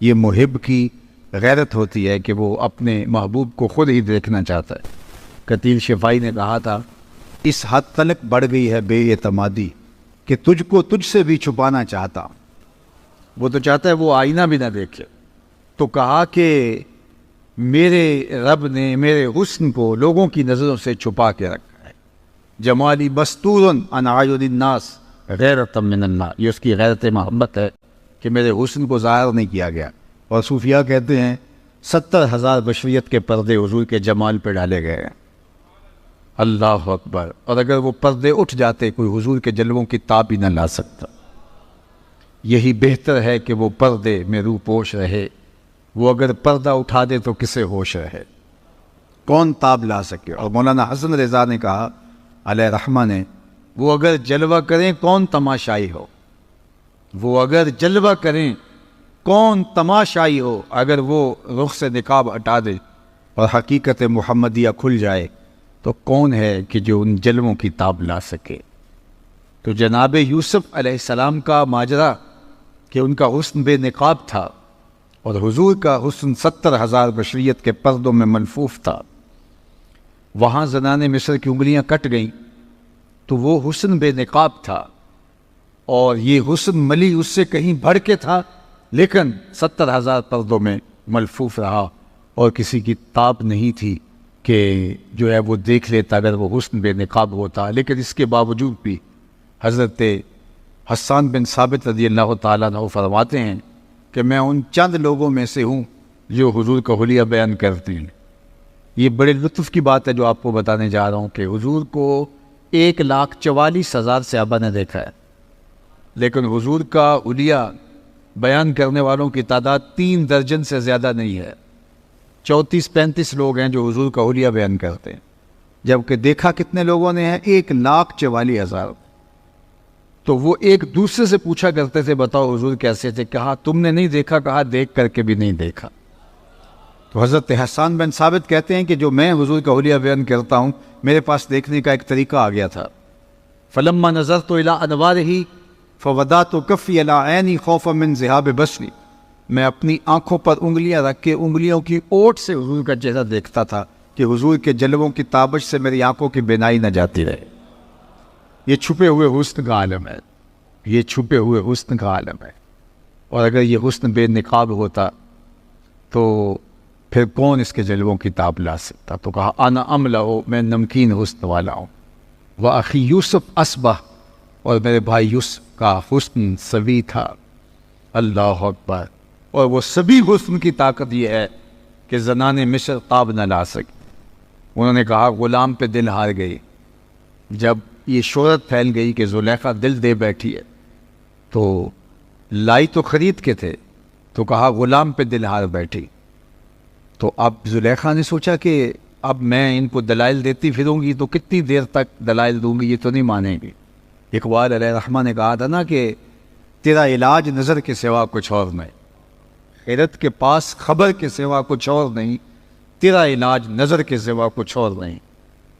یہ محب کی غیرت ہوتی ہے کہ وہ اپنے محبوب کو خود ہی دیکھنا چاہتا ہے۔ قتیل شفائی نے کہا تھا اس حد تلک بڑھ گئی ہے بے اعتمادی کہ تجھ کو تجھ سے بھی چھپانا چاہتا، وہ تو چاہتا ہے وہ آئینہ بھی نہ دیکھے۔ تو کہا کہ میرے رب نے میرے حسن کو لوگوں کی نظروں سے چھپا کے رکھا ہے۔ جمالی مستور عن اعین الناس غیرۃ من اللہ، یہ اس کی غیرت محبت ہے کہ میرے حسن کو ظاہر نہیں کیا گیا۔ اور صوفیاء کہتے ہیں 70,000 بشریت کے پردے حضور کے جمال پہ ڈالے گئے ہیں۔ اللہ اکبر۔ اور اگر وہ پردے اٹھ جاتے کوئی حضور کے جلووں کی تاب ہی نہ لا سکتا۔ یہی بہتر ہے کہ وہ پردے میں روح پوش رہے، وہ اگر پردہ اٹھا دے تو کسے ہوش رہے، کون تاب لا سکے۔ اور مولانا حسن رضا نے کہا علیہ رحمہ نے، وہ اگر جلوہ کریں کون تماشائی ہو، وہ اگر جلوہ کریں کون تماشائی ہو، اگر وہ رخ سے نقاب ہٹا دے اور حقیقت محمدیہ کھل جائے تو کون ہے کہ جو ان جلووں کی تاب لا سکے۔ تو جناب یوسف علیہ السلام کا ماجرا کہ ان کا حسن بے نقاب تھا اور حضور کا حسن 70,000 بشریت کے پردوں میں ملفوف تھا۔ وہاں زنان مصر کی انگلیاں کٹ گئیں تو وہ حسن بے نقاب تھا، اور یہ حسن ملی اس سے کہیں بڑھ کے تھا، لیکن 70,000 پردوں میں ملفوف رہا اور کسی کی تاب نہیں تھی کہ جو ہے وہ دیکھ لیتا اگر وہ حسن بے نقاب ہوتا۔ لیکن اس کے باوجود بھی حضرت حسان بن ثابت رضی اللہ تعالیٰ عنہ فرماتے ہیں کہ میں ان چند لوگوں میں سے ہوں جو حضور کا حلیہ بیان کرتے ہیں۔ یہ بڑے لطف کی بات ہے جو آپ کو بتانے جا رہا ہوں کہ حضور کو 1,44,000 صحابہ نے دیکھا ہے، لیکن حضور کا حلیہ بیان کرنے والوں کی تعداد 3 درجن سے زیادہ نہیں ہے۔ 34-35 لوگ ہیں جو حضور کا حلیہ بیان کرتے ہیں، جبکہ دیکھا کتنے لوگوں نے ہے؟ 1,44,000۔ تو وہ ایک دوسرے سے پوچھا کرتے تھے بتاؤ حضور کیسے تھے، کہا تم نے نہیں دیکھا، کہا دیکھ کر کے بھی نہیں دیکھا۔ تو حضرت حسان بن ثابت کہتے ہیں کہ جو میں حضور کا حلیہ بیان کرتا ہوں میرے پاس دیکھنے کا ایک طریقہ آ گیا تھا۔ فلما نظرت الى انوارہ فوضعت کفی علی عینی خوفا من ذہاب بصری، میں اپنی آنکھوں پر انگلیاں رکھ کے انگلیوں کی اوٹ سے حضور کا چہرہ دیکھتا تھا کہ حضور کے جلووں کی تابش سے میری آنکھوں کی بینائی نہ جاتی رہے۔ یہ چھپے ہوئے حسن کا عالم ہے، یہ چھپے ہوئے حسن کا عالم ہے۔ اور اگر یہ حسن بے نقاب ہوتا تو پھر کون اس کے جلووں کی تاب لا سکتا؟ تو کہا انا املہ، میں نمکین حسن والا ہوں، وَأَخِي یوسف اصبح، اور میرے بھائی یوسف کا حسن سبی تھا۔ اللہ اکبر۔ اور وہ سبی حسن کی طاقت یہ ہے کہ زنان مصر تاب نہ لا سکی۔ انہوں نے کہا غلام پہ دل ہار گئی۔ جب یہ شہرت پھیل گئی کہ زلیخا دل دے بیٹھی ہے تو لائی تو خرید کے تھے، تو کہا غلام پہ دل ہار بیٹھی۔ تو اب زلیخا نے سوچا کہ اب میں ان کو دلائل دیتی پھروں گی تو کتنی دیر تک دلائل دوں گی، یہ تو نہیں مانیں گی۔ اقبال علیہ رحمہ نے کہا تھا نا کہ تیرا علاج نظر کے سوا کچھ اور نہیں، خیرت کے پاس خبر کے سوا کچھ اور نہیں، تیرا علاج نظر کے سوا کچھ اور نہیں۔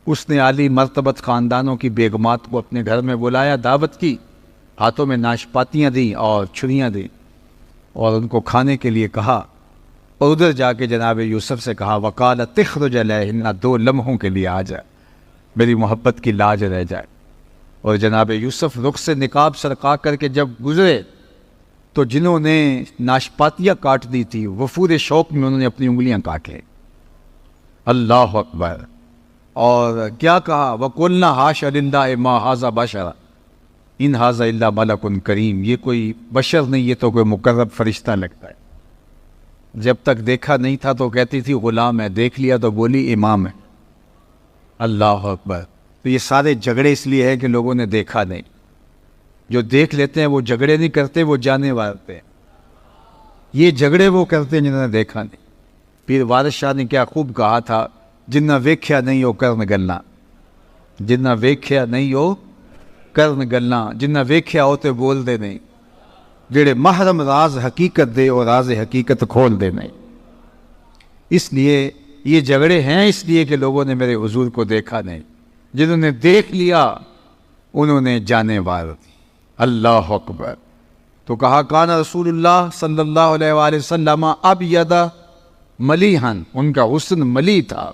اس نے عالی مرتبت خاندانوں کی بیگمات کو اپنے گھر میں بلایا، دعوت کی، ہاتھوں میں ناشپاتیاں دیں اور چھریاں دیں اور ان کو کھانے کے لیے کہا، اور ادھر جا کے جناب یوسف سے کہا وقال تخرج علیہن، 2 لمحوں کے لیے آ جائے، میری محبت کی لاج رہ جائے۔ اور جناب یوسف رخ سے نقاب سرقا کر کے جب گزرے تو جنہوں نے ناشپاتیاں کاٹ دی تھی وفور شوق میں انہوں نے اپنی انگلیاں کاٹے۔ اللہ اکبر۔ اور کیا کہا وَقُلْنَا حَاشَ لِلَّهِ مَا هَٰذَا بَشَرًا إِنْ هَٰذَا إِلَّا مَلَكٌ کریم، یہ کوئی بشر نہیں، یہ تو کوئی مقرب فرشتہ لگتا ہے۔ جب تک دیکھا نہیں تھا تو کہتی تھی غلام ہے، دیکھ لیا تو بولی امام ہے۔ اللہ اکبر۔ تو یہ سارے جھگڑے اس لیے ہیں کہ لوگوں نے دیکھا نہیں۔ جو دیکھ لیتے ہیں وہ جھگڑے نہیں کرتے، وہ جانے مارتے ہیں۔ یہ جھگڑے وہ کرتے ہیں جنہوں نے دیکھا نہیں۔ پیر وارث شاہ نے کیا خوب کہا تھا، جنہ ویکھیا نہیں ہو کرن گلنا، جنہ ویکھیا نہیں ہو کرن گلنا، جنہ ویکھیا ہو تے بول دے نہیں، جڑے محرم راز حقیقت دے اور راز حقیقت کھول دے نہیں۔ اس لیے یہ جھگڑے ہیں اس لیے کہ لوگوں نے میرے حضور کو دیکھا نہیں، جنہوں نے دیکھ لیا انہوں نے جانے وار دی۔ اللہ اکبر۔ تو کہا کان رسول اللہ صلی اللہ علیہ وآلہ وسلم ابید ملیحن، ان کا حسن ملی تھا۔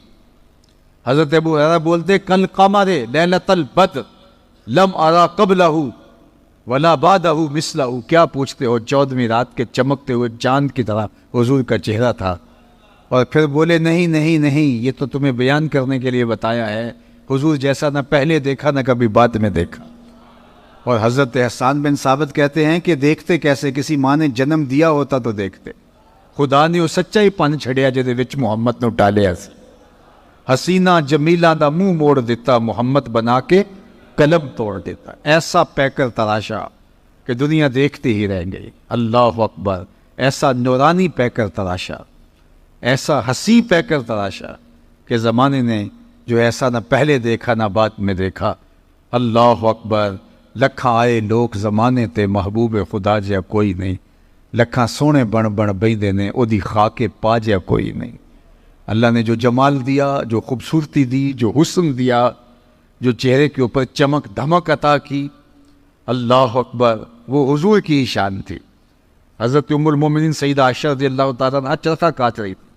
حضرت ابو ہریرہ بولتے کل قمر لیلۃ البدر لم ارا قبلہ ولا بعدہ مثلہ، کیا پوچھتے ہو، 14ویں رات کے چمکتے ہوئے چاند کی طرح حضور کا چہرہ تھا۔ اور پھر بولے نہیں نہیں نہیں، یہ تو تمہیں بیان کرنے کے لیے بتایا ہے، حضور جیسا نہ پہلے دیکھا نہ کبھی بعد میں دیکھا۔ اور حضرت حسان بن ثابت کہتے ہیں کہ دیکھتے کیسے، کسی ماں نے جنم دیا ہوتا تو دیکھتے، خدا نے وہ سچا ہی پن چھڑیا جہدے وچ محمد نو ٹالیا سی. حسینہ جمیلہ دا منہ موڑ دیتا محمد بنا کے قلم توڑ دیتا. ایسا پیکر تراشا کہ دنیا دیکھتے ہی رہ گئی. اللہ اکبر. ایسا نورانی پیکر تراشا, ایسا ہنسی پیکر تراشا کہ زمانے نے جو ایسا نہ پہلے دیکھا نہ بعد میں دیکھا. اللہ اکبر. لکھاں آئے لوگ زمانے تے محبوب خدا جا کوئی نہیں. لکھاں سونے بن بن بیندے نے او دی خاک پا جا کوئی نہیں. اللہ نے جو جمال دیا, جو خوبصورتی دی, جو حسن دیا, جو چہرے کے اوپر چمک دھمک عطا کی, اللہ اکبر, وہ حضور کی ہی شان تھی. حضرت ام المومنین سیدہ عائشہ رضی اللہ تعالیٰ عنہا چرخہ کاٹ رہی تھی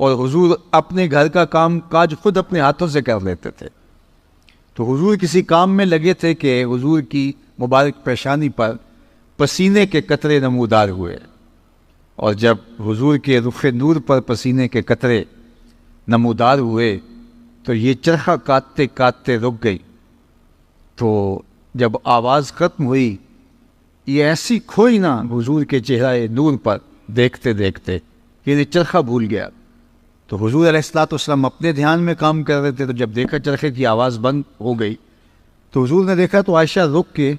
اور حضور اپنے گھر کا کام کاج خود اپنے ہاتھوں سے کر لیتے تھے. تو حضور کسی کام میں لگے تھے کہ حضور کی مبارک پیشانی پر پسینے کے قطرے نمودار ہوئے, اور جب حضور کے رخ نور پر پسینے کے قطرے نمودار ہوئے تو یہ چرخہ کاٹتے کاٹتے رک گئی. تو جب آواز ختم ہوئی, یہ ایسی کھوئی نا حضور کے چہرہ نور پر دیکھتے دیکھتے کہ یہ چرخہ بھول گیا. تو حضور علیہ السلام اپنے دھیان میں کام کر رہے تھے, تو جب دیکھا چرخے کی آواز بند ہو گئی تو حضور نے دیکھا تو عائشہ رک کے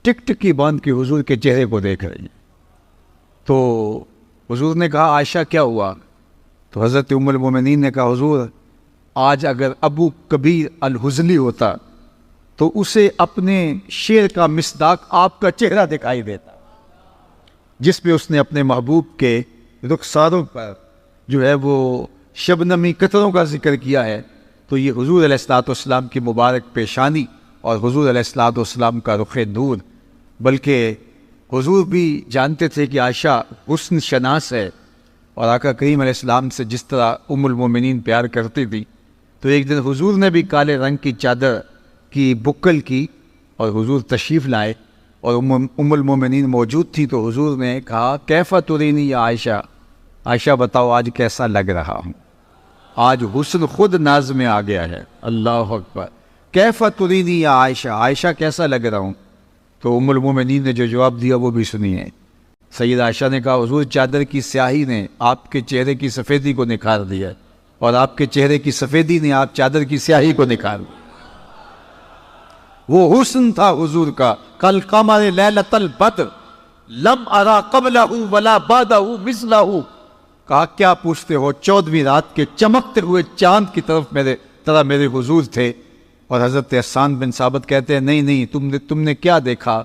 ٹک ٹکی باندھ کے حضور کے چہرے کو دیکھ رہی. تو حضور نے کہا عائشہ کیا ہوا؟ تو حضرت ام المومنین نے کہا حضور آج اگر ابو کبیر الحزلی ہوتا تو اسے اپنے شعر کا مصداق آپ کا چہرہ دکھائی دیتا, جس میں اس نے اپنے محبوب کے رخساروں پر جو ہے وہ شبنمی قطروں کا ذکر کیا ہے. تو یہ حضور علیہ السلام کی مبارک پیشانی اور حضور علیہ السلام کا رخ نور. بلکہ حضور بھی جانتے تھے کہ عائشہ حسن شناس ہے, اور آقا کریم علیہ السلام سے جس طرح ام المومنین پیار کرتی تھی, تو ایک دن حضور نے بھی کالے رنگ کی چادر کی بکل کی اور حضور تشریف لائے اور ام المومنین موجود تھی. تو حضور نے کہا کیف ترینی یا عائشہ, عائشہ بتاؤ آج کیسا لگ رہا ہوں, آج حسن خود ناز میں آ گیا ہے. اللہ اکبر. کیف ترینی یا عائشہ, عائشہ کیسا لگ رہا ہوں؟ تو ام المومنین نے جو جواب دیا وہ بھی سنیے. سید عائشہ نے کہا حضور چادر کی سیاہی نے آپ کے چہرے کی سفیدی کو نکھار دیا, اور آپ کے چہرے کی سفیدی نے آپ چادر کی سیاہی کو نکھار دیا. وہ حسن تھا حضور کا کل قمر لیلۃ البدر لم ارا قبلہ ولا بعدہ مثلہ. کہا کیا پوچھتے ہو, 14ویں رات کے چمکتے ہوئے چاند کی طرف میرے حضور تھے. اور حضرت احسان بن ثابت کہتے ہیں نہیں تم نے کیا دیکھا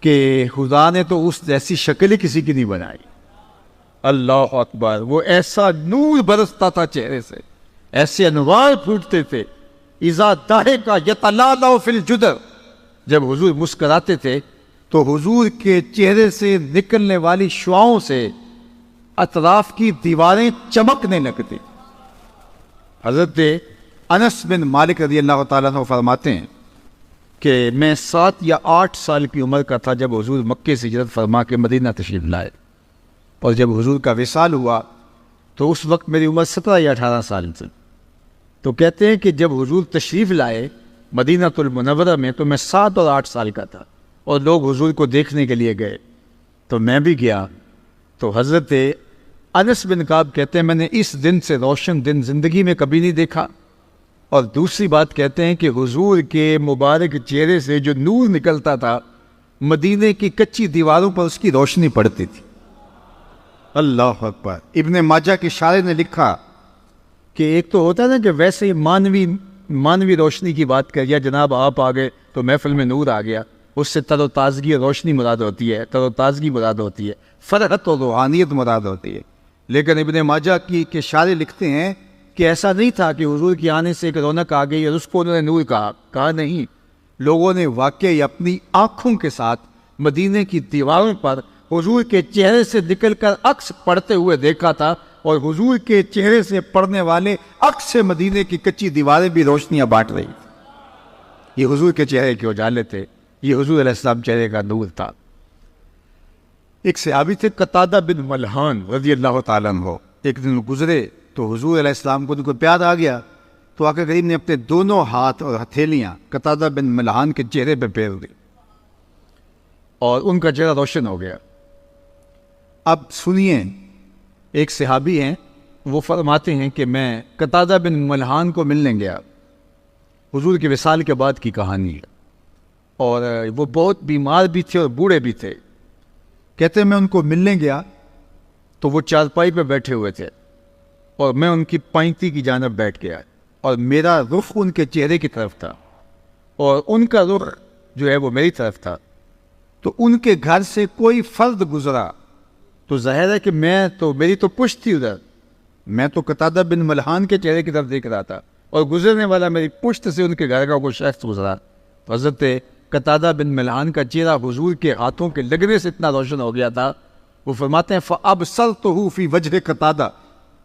کہ خدا نے تو اس جیسی شکل ہی کسی کی نہیں بنائی. اللہ اکبر. وہ ایسا نور برستا تھا چہرے سے, ایسے انوار پھوٹتے تھے. اذا ضحک یتلالع فی الجدر, جب حضور مسکراتے تھے تو حضور کے چہرے سے نکلنے والی شعاؤں سے اطراف کی دیواریں چمکنے لگتی. حضرت انس بن مالک رضی اللہ تعالیٰ عنہ فرماتے ہیں کہ میں 7 یا 8 سال کی عمر کا تھا جب حضور مکے سے ہجرت فرما کے مدینہ تشریف لائے, اور جب حضور کا وصال ہوا تو اس وقت میری عمر 17 یا 18 سال تھی. تو کہتے ہیں کہ جب حضور تشریف لائے مدینہ المنورہ میں تو میں 7 اور 8 سال کا تھا, اور لوگ حضور کو دیکھنے کے لیے گئے تو میں بھی گیا. تو حضرت انس بن کعب کہتے ہیں میں نے اس دن سے روشن دن زندگی میں کبھی نہیں دیکھا. اور دوسری بات کہتے ہیں کہ حضور کے مبارک چہرے سے جو نور نکلتا تھا مدینے کی کچی دیواروں پر اس کی روشنی پڑتی تھی. اللہ اکبر. ابن ماجہ کے شارح نے لکھا کہ ایک تو ہوتا ہے نا کہ ویسے ہی مانوی روشنی کی بات کر یا جناب آپ آ گئے تو محفل میں نور آ گیا, اس سے تر و تازگی روشنی مراد ہوتی ہے, تر و تازگی مراد ہوتی ہے, فرحت و روحانیت مراد ہوتی ہے. لیکن ابن ماجہ کے شارح لکھتے ہیں کہ ایسا نہیں تھا کہ حضور کے آنے سے ایک رونق آ گئی اور اس کو انہوں نے نور کہا نہیں. لوگوں نے واقعی اپنی آنکھوں کے ساتھ مدینے کی دیواروں پر حضور کے چہرے سے نکل کر عکس پڑھتے ہوئے دیکھا تھا, اور حضور کے چہرے سے پڑھنے والے عکس سے مدینے کی کچی دیواریں بھی روشنیاں بانٹ رہی تھیں. یہ حضور کے چہرے کے اجالے تھے, یہ حضور علیہ السلام چہرے کا نور تھا. ایک صحابی تھے قتادہ بن ملحان رضی اللہ تعالیٰ عنہ, ایک دن گزرے تو حضور علیہ السلام کو ان کو پیار آ گیا, تو آقا کریم نے اپنے دونوں ہاتھ اور ہتھیلیاں قتادہ بن ملحان کے چہرے پہ پھیر دی اور ان کا چہرہ روشن ہو گیا. اب سنیے ایک صحابی ہیں، وہ فرماتے ہیں کہ میں قتادہ بن ملحان کو ملنے گیا، حضور کے وصال کے بعد کی کہانی ہے، اور وہ بہت بیمار بھی تھے اور بوڑھے بھی تھے۔ کہتے ہیں میں ان کو ملنے گیا تو وہ چارپائی پہ بیٹھے ہوئے تھے اور میں ان کی پائنتی کی جانب بیٹھ گیا، اور میرا رخ ان کے چہرے کی طرف تھا اور ان کا رخ جو ہے وہ میری طرف تھا۔ تو ان کے گھر سے کوئی فرد گزرا تو ظاہر ہے کہ میری تو پشت تھی ادھر، میں تو قتادہ بن ملحان کے چہرے کی طرف دیکھ رہا تھا، اور گزرنے والا میری پشت سے ان کے گھر کا کوئی شخص گزرا تو حضرت قتادہ بن ملحان کا چہرہ حضور کے ہاتھوں کے لگنے سے اتنا روشن ہو گیا تھا، وہ فرماتے ہیں فَأَبْصَرْتُهُ فِي وَجْهِ قتادہ،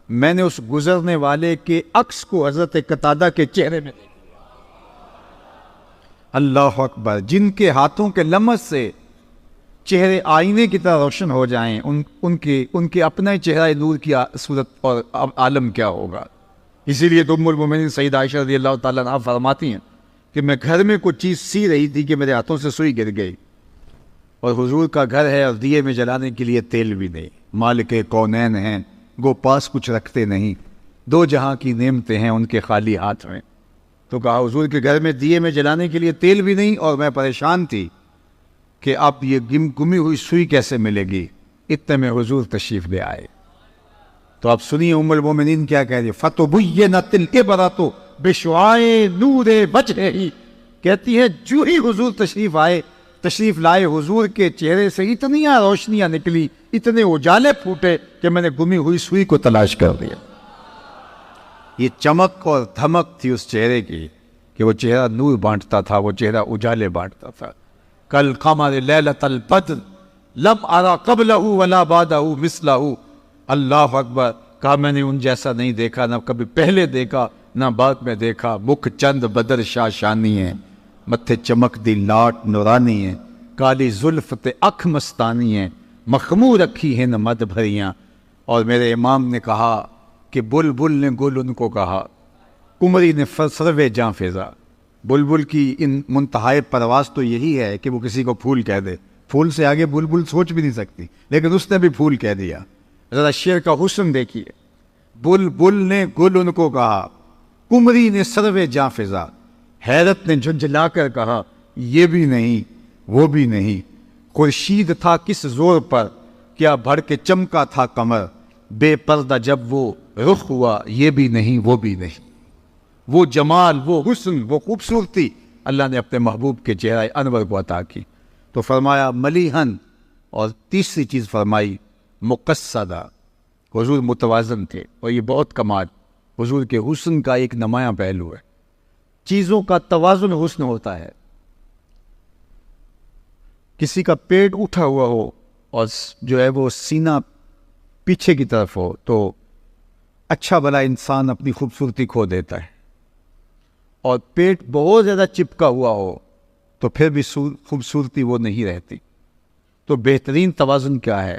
میں نے اس گزرنے والے کے عکس کو حضرت قتادہ کے چہرے میں دیکھا۔ اللہ اکبر، جن کے ہاتھوں کے لمس سے چہرے آئینے کی طرح روشن ہو جائیں، ان کے اپنا چہرہ نور کی صورت اور عالم کیا ہوگا۔ اسی لیے تو ام المومنین سیدہ عائشہ رضی اللہ تعالیٰ عنہا فرماتی ہیں کہ میں گھر میں کوئی چیز سی رہی تھی کہ میرے ہاتھوں سے سوئی گر گئی، اور حضور کا گھر ہے اور دیے میں جلانے کے لیے تیل بھی نہیں، مالک کونین ہیں، گو پاس کچھ رکھتے نہیں، دو جہاں کی نعمتیں ہیں ان کے خالی ہاتھ میں۔ تو کہا حضور کے گھر میں دیے میں جلانے کے لیے تیل بھی نہیں، اور میں پریشان تھی کہ اب یہ گمی ہوئی سوئی کیسے ملے گی، اتنے میں حضور تشریف لے آئے۔ تو آپ سنیے ام المومنین کیا کہہ رہی، فَتُبُيِّنَتِ الْعِبْرَةُ بِشُعَاعِ نُورِ وَجْهِهِ، کہتی ہے جو ہی حضور تشریف لائے، حضور کے چہرے سے اتنی روشنیاں نکلی، اتنے اجالے پھوٹے کہ میں نے گمی ہوئی سوئی کو تلاش کر لیا۔ یہ چمک اور دھمک تھی اس چہرے کی کہ وہ چہرہ نور بانٹتا تھا، وہ چہرہ اجالے بانٹتا تھا۔ کل قمر لیلۃ البدر لم ارى قبلہ ولا بعدہ مثلہ، اللہ اکبر، کہا میں نے ان جیسا نہیں دیکھا، نہ کبھی پہلے دیکھا نہ بعد میں دیکھا۔ مکھ چند بدر شاہ شانی ہیں، متھے چمک دی لاٹ نورانی ہیں، کالی زلف تے اکھ مستانی ہیں، مخمور رکھی ہیں مد بھریاں۔ اور میرے امام نے کہا کہ بلبل نے گل ان کو کہا، کمری نے سروے جاں فضا۔ بلبل کی ان منتہائے پرواز تو یہی ہے کہ وہ کسی کو پھول کہہ دے، پھول سے آگے بلبل سوچ بھی نہیں سکتی، لیکن اس نے بھی پھول کہہ دیا۔ ذرا شعر کا حسن دیکھیے، بلبل نے گل ان کو کہا، کمری نے سروے جاں فضا، حیرت نے جھنجھلا کر کہا یہ بھی نہیں وہ بھی نہیں، خورشید تھا کس زور پر، کیا بڑھ کے چمکا تھا قمر، بے پردہ جب وہ رخ ہوا، یہ بھی نہیں وہ بھی نہیں۔ وہ جمال، وہ حسن، وہ خوبصورتی اللہ نے اپنے محبوب کے چہرہ انور کو عطا کی۔ تو فرمایا ملیحن، اور تیسری چیز فرمائی مقصدہ، حضور متوازن تھے، اور یہ بہت کمال حضور کے حسن کا ایک نمایاں پہلو ہے۔ چیزوں کا توازن حسن ہوتا ہے۔ کسی کا پیٹ اٹھا ہوا ہو اور جو ہے وہ سینہ پیچھے کی طرف ہو تو اچھا بھلا انسان اپنی خوبصورتی کھو دیتا ہے، اور پیٹ بہت زیادہ چپکا ہوا ہو تو پھر بھی خوبصورتی وہ نہیں رہتی۔ تو بہترین توازن کیا ہے؟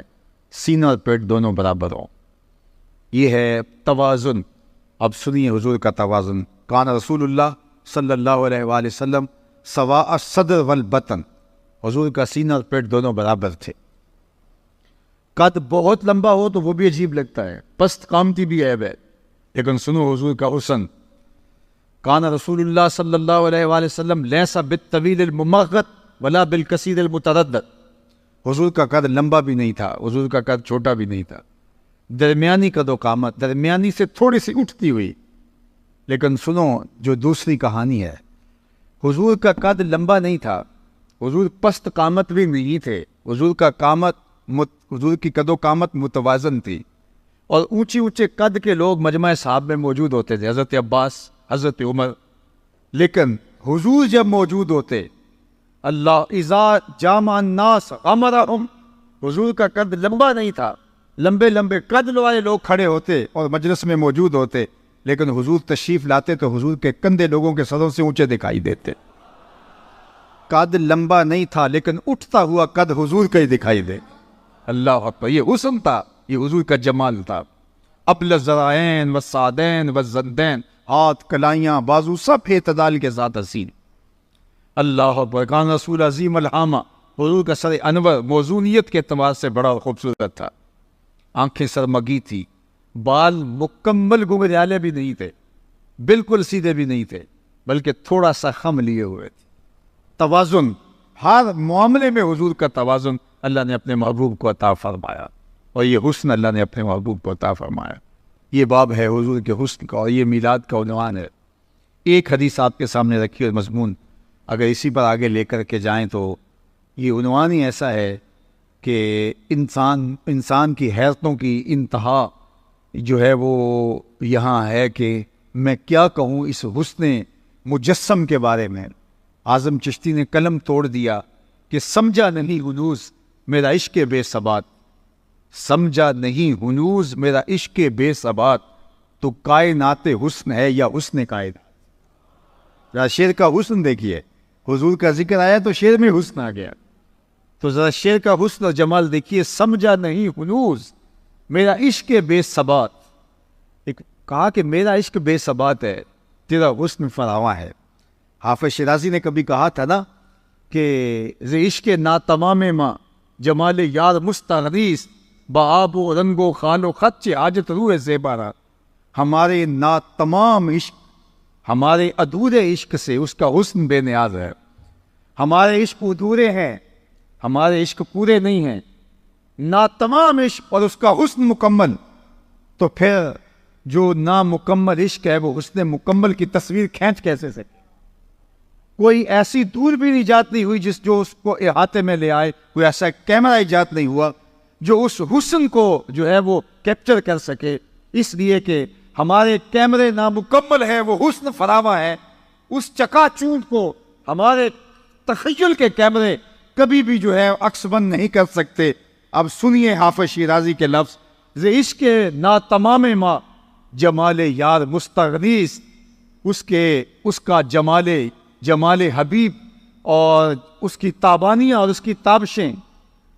سینہ اور پیٹ دونوں برابر ہوں، یہ ہے توازن۔ اب سنیے حضور کا توازن، کان رسول اللہ صلی اللہ علیہ وآلہ وسلم سواء الصدر والبطن، حضور کا سینہ اور پیٹ دونوں برابر تھے۔ قد بہت لمبا ہو تو وہ بھی عجیب لگتا ہے، پست قامتی بھی عیب ہے، لیکن سنو حضور کا حسن، کان رسول اللہ صلی اللہ علیہ وآلہ وسلم لیسا بالطویل الممغط ولا بالکثیر المتردد، حضور کا قد لمبا بھی نہیں تھا، حضور کا قد چھوٹا بھی نہیں تھا، درمیانی قد و قامت، درمیانی سے تھوڑی سی اٹھتی ہوئی۔ لیکن سنو جو دوسری کہانی ہے، حضور کا قد لمبا نہیں تھا، حضور پست قامت بھی نہیں تھے، حضور کی قد و قامت متوازن تھی، اور اونچے اونچے قد کے لوگ مجمع صحاب میں موجود ہوتے تھے، حضرت عباس، حضرت عمر، لیکن حضور جب موجود ہوتے، اللہ اذا جامع الناس غمرہم، حضور کا قد لمبا نہیں تھا، لمبے لمبے قد والے لوگ کھڑے ہوتے اور مجلس میں موجود ہوتے، لیکن حضور تشریف لاتے تو حضور کے کندھے لوگوں کے سروں سے اونچے دکھائی دیتے۔ قد لمبا نہیں تھا لیکن اٹھتا ہوا قد حضور کا ہی دکھائی دے۔ اللہ اکبر، یہ حسن تھا، یہ حضور کا جمال تھا۔ ابل الذرائین والسعدین والزندین، ہاتھ، کلائیاں، بازو سب اعتدال کے ساتھ حسین۔ اللہ اکبر، کان رسول عظیم الحامہ، حضور کا سر انور موزونیت کے اعتبار سے بڑا خوبصورت تھا۔ آنکھیں سرمگی تھی، بال مکمل گنگریالے بھی نہیں تھے، بالکل سیدھے بھی نہیں تھے، بلکہ تھوڑا سا خم لیے ہوئے تھے۔ توازن، ہر معاملے میں حضور کا توازن اللہ نے اپنے محبوب کو عطا فرمایا، اور یہ حسن اللہ نے اپنے محبوب کو عطا فرمایا۔ یہ باب ہے حضور کے حسن کا، اور یہ میلاد کا عنوان ہے۔ ایک حدیث آپ کے سامنے رکھی اور مضمون اگر اسی پر آگے لے کر کے جائیں تو یہ عنوان ہی ایسا ہے کہ انسان کی حیرتوں کی انتہا جو ہے وہ یہاں ہے کہ میں کیا کہوں اس حسن مجسم کے بارے میں۔ اعظم چشتی نے قلم توڑ دیا کہ سمجھا نہیں ہنوز میرا عشق بے ثبات، سمجھا نہیں ہنوز میرا عشق بے ثبات، تو کائنات حسن ہے یا حسن کائنات۔ ذرا شعر کا حسن دیکھیے، حضور کا ذکر آیا تو شعر میں حسن آ گیا، تو ذرا شعر کا حسن اور جمال دیکھیے۔ سمجھا نہیں ہنوز میرا عشق بے ثبات، ایک کہا کہ میرا عشق بے ثبات ہے، تیرا حسن فراواں ہے۔ حافظ شیرازی نے کبھی کہا تھا نا کہ ز عشق ناتمام ماں جمال یار مستغریس، بآب و رنگ و خال و خط حاجت روح زیبارہ۔ ہمارے ناتمام عشق، ہمارے ادھورے عشق سے اس کا حسن بے نیاز ہے۔ ہمارے عشق ادھورے ہیں، ہمارے عشق پورے نہیں ہیں، ناتمام عشق اور اس کا حسن مکمل، تو پھر جو نامکمل عشق ہے وہ حسن مکمل کی تصویر کھینچ کیسے سکے؟ کوئی ایسی دور بھی ایجاد نہیں ہوئی جو اس کو احاطے میں لے آئے، کوئی ایسا کیمرہ ایجاد نہیں ہوا جو اس حسن کو جو ہے وہ کیپچر کر سکے، اس لیے کہ ہمارے کیمرے نامکمل ہے، وہ حسن فراواں ہے۔ اس چکا چوند کو ہمارے تخیل کے کیمرے کبھی بھی جو ہے عکس بند نہیں کر سکتے۔ اب سنیے حافظ شیرازی کے لفظ، ز عشق ناتمام ماں جمال یار مستغریس، اس کا جمال حبیب اور اس کی تابانیاں اور اس کی تابشیں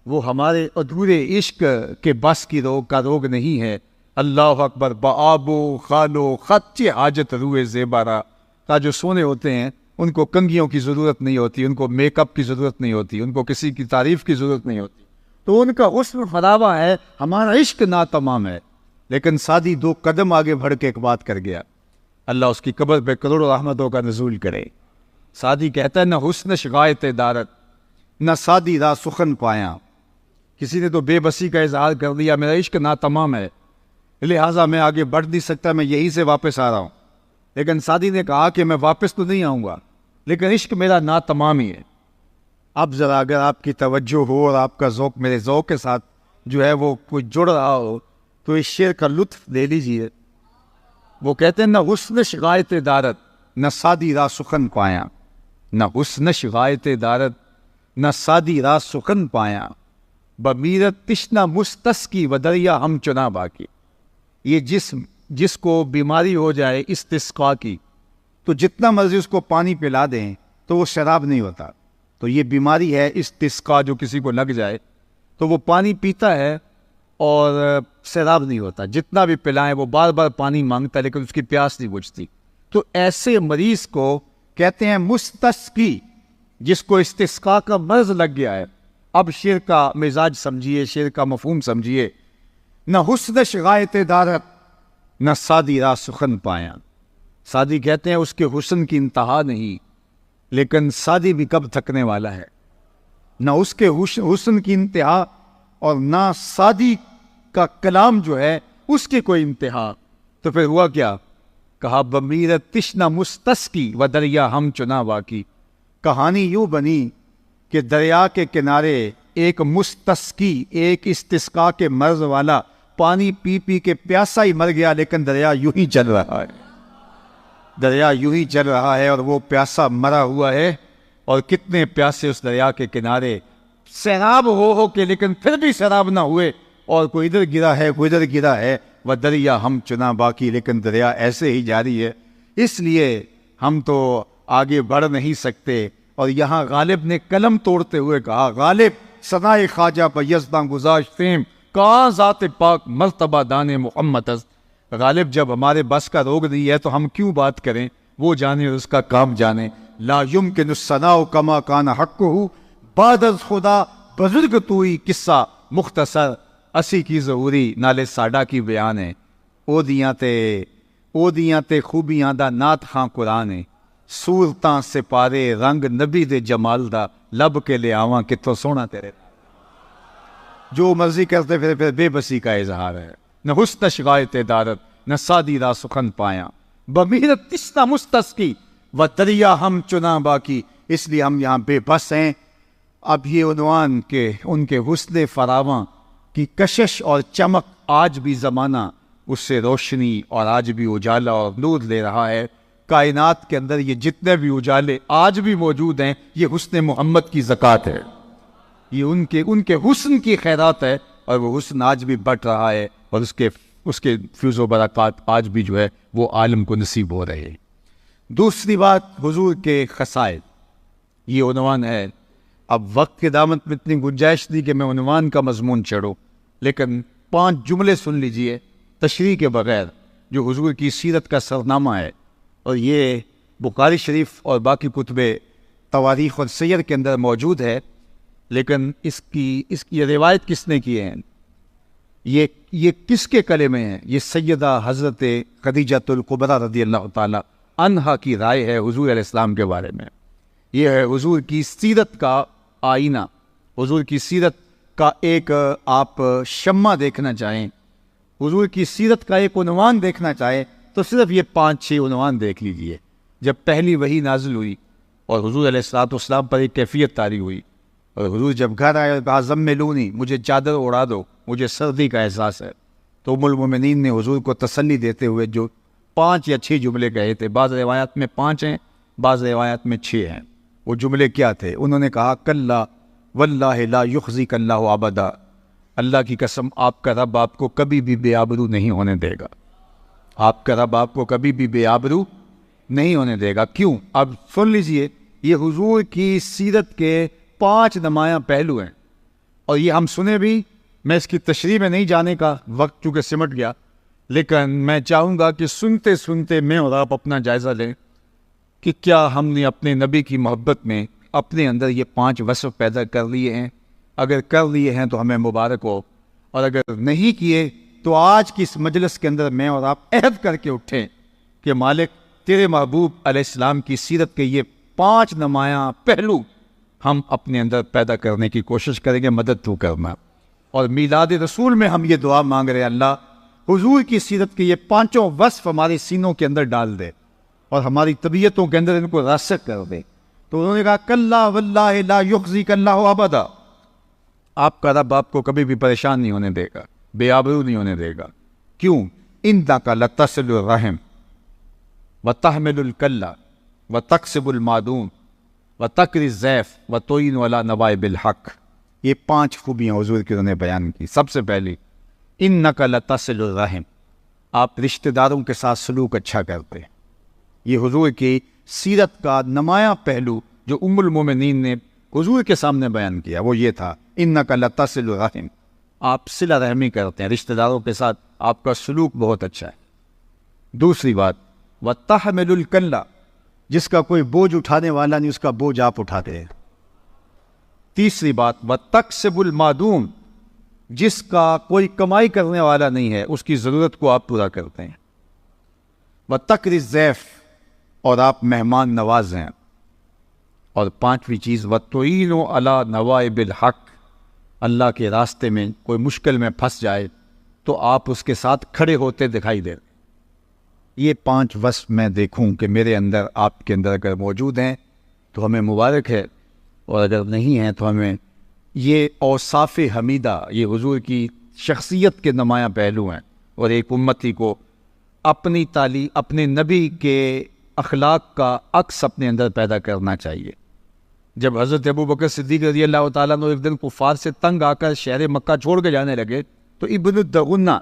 وہ ہمارے ادھورے عشق کے بس کی کا روگ نہیں ہے۔ اللہ اکبر، بآب و خال و خط حاجت روح زیبارہ۔ کا جو سونے ہوتے ہیں ان کو کنگھیوں کی ضرورت نہیں ہوتی، ان کو میک اپ کی ضرورت نہیں ہوتی، ان کو کسی کی تعریف کی ضرورت نہیں ہوتی، تو ان کا حسن فراواں ہے، ہمارا عشق ناتمام ہے۔ لیکن سادی دو قدم آگے بڑھ کے ایک بات کر گیا، اللہ اس کی قبر پہ کروڑوں رحمتوں کا نزول کرے۔ سادی کہتا ہے، نہ حسن شغایت دارت، نہ سادی را سخن پایا۔ کسی نے تو بے بسی کا اظہار کر دیا، میرا عشق ناتمام ہے لہٰذا میں آگے بڑھ نہیں سکتا، میں یہیں سے واپس آ رہا ہوں۔ لیکن سادی نے کہا کہ میں واپس تو نہیں آؤں گا، لیکن عشق میرا ناتمام ہی ہے۔ اب ذرا اگر آپ کی توجہ ہو اور آپ کا ذوق میرے ذوق کے ساتھ جو ہے وہ کوئی جڑ رہا ہو تو اس شعر کا لطف لے لیجئے۔ وہ کہتے ہیں، نہ حسن شغایت دارت نہ سادی را سخن پایا، نہ حسن شغایت دارت نہ سادی را سخن پایا، بمیرت تشنہ مستسقی و دریا ہم چنا باقی۔ یہ جس کو بیماری ہو جائے استسقاء کی، تو جتنا مرضی اس کو پانی پلا دیں تو وہ شراب نہیں ہوتا۔ تو یہ بیماری ہے استسقاء، جو کسی کو لگ جائے تو وہ پانی پیتا ہے اور سیراب نہیں ہوتا، جتنا بھی پلائیں وہ بار بار پانی مانگتا ہے لیکن اس کی پیاس نہیں بجھتی۔ تو ایسے مریض کو کہتے ہیں مستسقی، جس کو استسقاء کا مرض لگ گیا ہے۔ اب شعر کا مزاج سمجھیے، شعر کا مفہوم سمجھیے، نہ حسن شغایت دارت نہ سادی را سخن پایا۔ سادی کہتے ہیں اس کے حسن کی انتہا نہیں، لیکن سادی بھی کب تھکنے والا ہے، نہ اس کے حسن کی انتہا اور نہ سادی کا کلام جو ہے اس کی کوئی انتہا۔ تو پھر ہوا کیا؟ کہا، بمیرت تشنہ مستسقی و دریا ہم چنا باقی۔ کہانی یوں بنی کہ دریا کے کنارے ایک مستسقی، ایک استسقاء کے مرض والا پانی پی پی کے پیاسا ہی مر گیا، لیکن دریا یوں ہی چل رہا ہے، دریا یوں ہی چل رہا ہے اور وہ پیاسا مرا ہوا ہے۔ اور کتنے پیاسے اس دریا کے کنارے سیراب ہو کے، لیکن پھر بھی سیراب نہ ہوئے، اور کوئی ادھر گرا ہے کوئی ادھر گرا ہے، وہ دریا ہم چنا باقی، لیکن دریا ایسے ہی جاری ہے۔ اس لیے ہم تو آگے بڑھ نہیں سکتے۔ اور یہاں غالب نے قلم توڑتے ہوئے کہا، غالب ثنائے خواجہ پہ یزداں گزاشت فیم، کہاں ذات پاک مرتبہ دان محمد است۔ غالب جب ہمارے بس کا روگ نہیں ہے تو ہم کیوں بات کریں، وہ جانے اور اس کا کام جانے۔ لا یمکن الثناء کما کان حقہ بعد از خدا، بزرگ توئی قصہ مختصر، اسی کی ظہوری نالے ساڈا کی بیان ہے او دیاں تے خوبیاں دا نات خاں قرآن ہے صورتاں سپارے رنگ نبی دے جمال دا لب کے لے آواں کتوں سونا تیرے جو مرضی کرتے پھر بے بسی کا اظہار ہے نہ حسن شغایت دارت نہ سادی را سخن پایا بمیرت تسنا مستسقی و دریا ہم چنا باقی اس لیے ہم یہاں بے بس ہیں. اب یہ عنوان کہ ان کے حسن فراواں کی کشش اور چمک آج بھی زمانہ اس سے روشنی اور آج بھی اجالا اور نور لے رہا ہے. کائنات کے اندر یہ جتنے بھی اجالے آج بھی موجود ہیں یہ حسن محمد کی زکوٰۃ ہے, یہ ان کے حسن کی خیرات ہے, اور وہ حسن آج بھی بڑھ رہا ہے اور اس کے فیض و برکات آج بھی جو ہے وہ عالم کو نصیب ہو رہے ہیں. دوسری بات حضور کے خصائل, یہ عنوان ہے. اب وقت کے دامت میں اتنی گنجائش دی کہ میں عنوان کا مضمون چڑھوں, لیکن 5 جملے سن لیجئے تشریح کے بغیر جو حضور کی سیرت کا سرنامہ ہے, اور یہ بخاری شریف اور باقی کتب تواریخ اور سیر کے اندر موجود ہے. لیکن اس کی روایت کس نے کی ہے, یہ کس کے کلمے ہیں؟ یہ سیدہ حضرت خدیجۃ الکبریٰ رضی اللہ تعالی عنہا کی رائے ہے حضور علیہ السلام کے بارے میں. یہ ہے حضور کی سیرت کا آئینہ, حضور کی سیرت کا ایک آپ شمع دیکھنا چاہیں, حضور کی سیرت کا ایک عنوان دیکھنا چاہیں تو صرف یہ 5-6 عنوان دیکھ لیجئے. جب پہلی وحی نازل ہوئی اور حضور علیہ السلام پر ایک کیفیت طاری ہوئی, اور حضور جب گھر آئے زملونی, مجھے چادر اڑا دو, مجھے سردی کا احساس ہے, تو ام المومنین نے حضور کو تسلی دیتے ہوئے جو 5 یا 6 جملے کہے تھے, بعض روایات میں 5 ہیں, بعض روایات میں 6 ہیں. وہ جملے کیا تھے؟ انہوں نے کہا کلا واللہ لا یخزیک اللہ ابدا, اللہ کی قسم آپ کا رب آپ کو کبھی بھی بے آبرو نہیں ہونے دے گا, آپ کا رب آپ کو کبھی بھی بے آبرو نہیں ہونے دے گا. کیوں؟ اب سن لیجئے, یہ حضور کی سیرت کے 5 نمایاں پہلو ہیں, اور یہ ہم سنے بھی. میں اس کی تشریح میں نہیں جانے کا وقت چونکہ سمٹ گیا, لیکن میں چاہوں گا کہ سنتے سنتے میں اور آپ اپنا جائزہ لیں کہ کیا ہم نے اپنے نبی کی محبت میں اپنے اندر یہ 5 وصف پیدا کر لیے ہیں. اگر کر لیے ہیں تو ہمیں مبارک ہو, اور اگر نہیں کیے تو آج کی اس مجلس کے اندر میں اور آپ عہد کر کے اٹھیں کہ مالک تیرے محبوب علیہ السلام کی سیرت کے یہ 5 نمایاں پہلو ہم اپنے اندر پیدا کرنے کی کوشش کریں گے, مدد تو کرنا. اور میلاد رسول میں ہم یہ دعا مانگ رہے ہیں, اللہ حضور کی سیرت کے یہ 5 وصف ہمارے سینوں کے اندر ڈال دے اور ہماری طبیعتوں کے اندر ان کو راسخ کر دے. تو انہوں نے کہا کلا واللہ لا یخزیک اللہ ابدا, آپ کا رب آپ کو کبھی بھی پریشان نہیں ہونے دے گا, بے آبرو نہیں ہونے دے گا. کیوں؟ انک لتصل الرحم وتحمل الکلہ وتکسب المعدوم وتقری الضیف وتعین علی نوائب الحق. یہ 5 خوبیاں حضور کی انہوں نے بیان کی. سب سے پہلی انک لتصل الرحم, آپ رشتہ داروں کے ساتھ سلوک اچھا کرتے ہیں. یہ حضور کی سیرت کا نمایاں پہلو جو ام المومنین نے حضور کے سامنے بیان کیا وہ یہ تھا, انک لتصل الرحم, آپ صلہ رحمی کرتے ہیں, رشتہ داروں کے ساتھ آپ کا سلوک بہت اچھا ہے. دوسری بات وتحمل الکلہ, جس کا کوئی بوجھ اٹھانے والا نہیں اس کا بوجھ آپ اٹھاتے ہیں. تیسری بات وتکسب المعدوم, جس کا کوئی کمائی کرنے والا نہیں ہے اس کی ضرورت کو آپ پورا کرتے ہیں. وتقری الضیف, اور آپ مہمان نواز ہیں. اور 5ویں چیز وتعین علی نوائب الحق, اللہ کے راستے میں کوئی مشکل میں پھنس جائے تو آپ اس کے ساتھ کھڑے ہوتے دکھائی دیں. یہ 5 وصف میں دیکھوں کہ میرے اندر آپ کے اندر اگر موجود ہیں تو ہمیں مبارک ہے, اور اگر نہیں ہیں تو ہمیں یہ اوصاف حمیدہ, یہ حضور کی شخصیت کے نمایاں پہلو ہیں. اور ایک امتی کو اپنی تعلیم, اپنے نبی کے اخلاق کا عکس اپنے اندر پیدا کرنا چاہیے. جب حضرت ابوبکر صدیق رضی اللہ تعالیٰ نے ایک دن کفار سے تنگ آ کر شہر مکہ چھوڑ کے جانے لگے تو ابن الدغنہ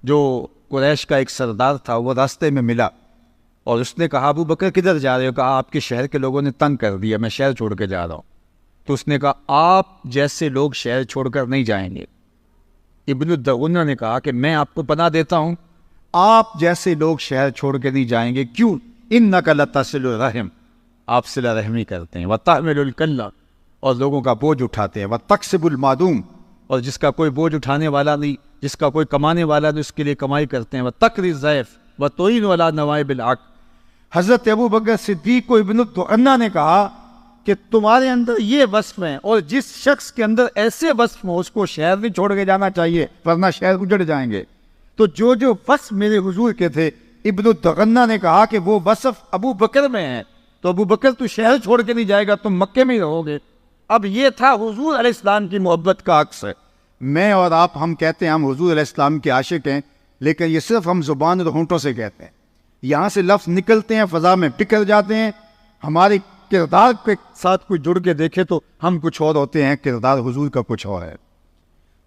جو قریش کا ایک سردار تھا وہ راستے میں ملا, اور اس نے کہا ابوبکر کدھر جا رہے ہو؟ کہا آپ کے شہر کے لوگوں نے تنگ کر دیا, میں شہر چھوڑ کے جا رہا ہوں. تو اس نے کہا آپ جیسے لوگ شہر چھوڑ کر نہیں جائیں گے. ابن الدغنہ نے کہا کہ میں آپ کو پناہ دیتا ہوں, آپ جیسے لوگ شہر چھوڑ کے نہیں جائیں گے. کیوں؟ انک لتصل الرحم, آپ صلہ رحمی کرتے ہیں. وتحمل الکلہ, اور لوگوں کا بوجھ اٹھاتے ہیں. وتکسب المعدوم, اور جس کا کوئی بوجھ اٹھانے والا نہیں، جس کا کوئی کمانے والا نہیں، اس کے لیے کمائی کرتے ہیں. وَتَقْرِي الضَّيْفَ وَتُعِينُ عَلَىٰ نَوَائِبِ الْحَقِّ. حضرت ابو بکر صدیق کو ابن الدغنہ نے کہا کہ تمہارے اندر یہ وصف ہیں، اور جس شخص کے اندر ایسے وصف ہوں اس کو شہر نہیں چھوڑ کے جانا چاہیے ورنہ شہر اجڑ جائیں گے. تو جو وصف میرے حضور کے تھے، ابن الدغنہ نے کہا کہ وہ وصف ابو بکر میں ہیں، تو ابو بکر تو شہر چھوڑ کے نہیں جائے گا، تم مکے میں ہی رہو گے. اب یہ تھا حضور علیہ السلام کی محبت کا عکس ہے. میں اور آپ ہم کہتے ہیں ہم حضور علیہ السلام کے عاشق ہیں، لیکن یہ صرف ہم زبان اور ہونٹوں سے کہتے ہیں. یہاں سے لفظ نکلتے ہیں، فضا میں بکھر جاتے ہیں، ہمارے کردار کے ساتھ کوئی جڑ کے دیکھے تو ہم کچھ اور ہوتے ہیں، کردار حضور کا کچھ اور ہے.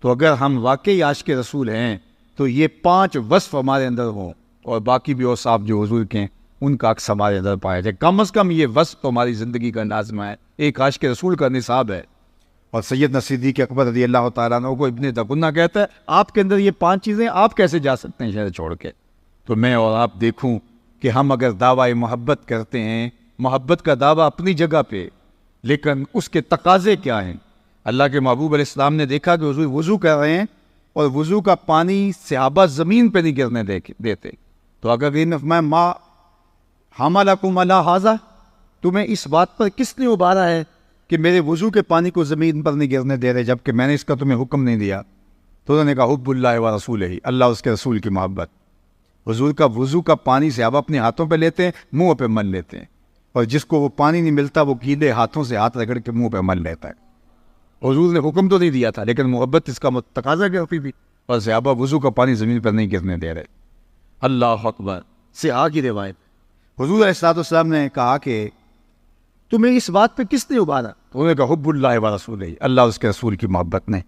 تو اگر ہم واقعی عاشق رسول ہیں تو یہ 5 وصف ہمارے اندر ہوں، اور باقی بھی اوصاف جو حضور کے ہیں ان کا عکس ہمارے اندر پایا جائے. کم از کم یہ وصف تو ہماری زندگی کا لازمہ ہے، ایک عاشق رسول کا نصاب ہے. اور سیدنا صدیق اکبر رضی اللہ تعالیٰ عنہ کو ابن دغنہ کہتا ہے آپ کے اندر یہ 5 چیزیں، آپ کیسے جا سکتے ہیں شہر چھوڑ کے؟ تو میں اور آپ دیکھوں کہ ہم اگر دعویٰ محبت کرتے ہیں، محبت کا دعویٰ اپنی جگہ پہ، لیکن اس کے تقاضے کیا ہیں؟ اللہ کے محبوب علیہ السلام نے دیکھا کہ حضور وضو کر رہے ہیں اور وضو کا پانی صحابہ زمین پہ نہیں گرنے دیتے. تو اگر میں ما حملکم علی ھذا، تمہیں اس بات پر کس نے ابھارا ہے کہ میرے وضو کے پانی کو زمین پر نہیں گرنے دے رہے جبکہ میں نے اس کا تمہیں حکم نہیں دیا؟ تو انہوں نے کہا حب اللہ و رسولہ، اللہ اس کے رسول کی محبت. حضور کا وضو کا پانی صحابہ اپنے ہاتھوں پہ لیتے ہیں، منہ پہ مل لیتے ہیں، اور جس کو وہ پانی نہیں ملتا وہ گیلے ہاتھوں سے ہاتھ رگڑ کے منہ پہ مل لیتا ہے. حضور نے حکم تو نہیں دیا تھا لیکن محبت اس کا تقاضا کرتی تھی، اور صحابہ وضو کا پانی زمین پر نہیں گرنے دے رہے. اللہ اکبر. صحابہ کی روایت حضور علیہ السلام نے کہا کہ تمہیں اس بات پہ کس نے ابھارا؟ تو انہوں نے کہا حب اللہ و رسولہ، اللہ اس کے رسول کی محبت نے.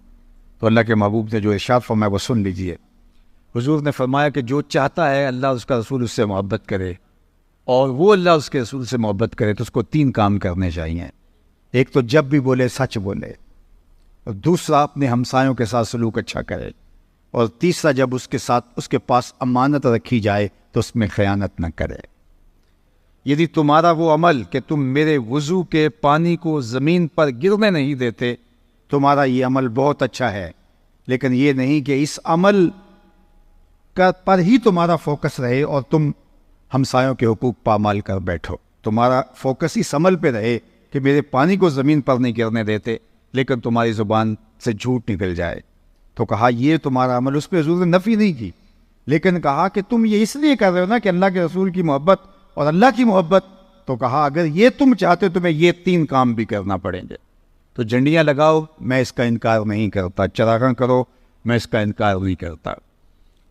تو اللہ کے محبوب نے جو ارشاد فرمایا وہ سن لیجئے. حضور نے فرمایا کہ جو چاہتا ہے اللہ اس کا رسول اس سے محبت کرے اور وہ اللہ اس کے رسول سے محبت کرے تو اس کو 3 کام کرنے چاہیے. ایک تو جب بھی بولے سچ بولے، اور دوسرا اپنے ہمسایوں کے ساتھ سلوک اچھا کرے، اور تیسرا جب اس کے پاس امانت رکھی جائے تو اس میں خیانت نہ کرے. یدی تمہارا وہ عمل کہ تم میرے وضو کے پانی کو زمین پر گرنے نہیں دیتے، تمہارا یہ عمل بہت اچھا ہے، لیکن یہ نہیں کہ اس عمل پر ہی تمہارا فوکس رہے اور تم ہمسایوں کے حقوق پامال کر بیٹھو. تمہارا فوکس اس عمل پہ رہے کہ میرے پانی کو زمین پر نہیں گرنے دیتے، لیکن تمہاری زبان سے جھوٹ نکل جائے. تو کہا یہ تمہارا عمل، اس پہ حضور نے نفی نہیں کی، لیکن کہا کہ تم یہ اس لیے کر رہے ہو نا کہ اللہ کے رسول کی محبت اور اللہ کی محبت. تو کہا اگر یہ تم چاہتے ہو تمہیں یہ 3 کام بھی کرنا پڑیں گے. تو جھنڈیاں لگاؤ، میں اس کا انکار نہیں کرتا. چراغاں کرو، میں اس کا انکار نہیں کرتا.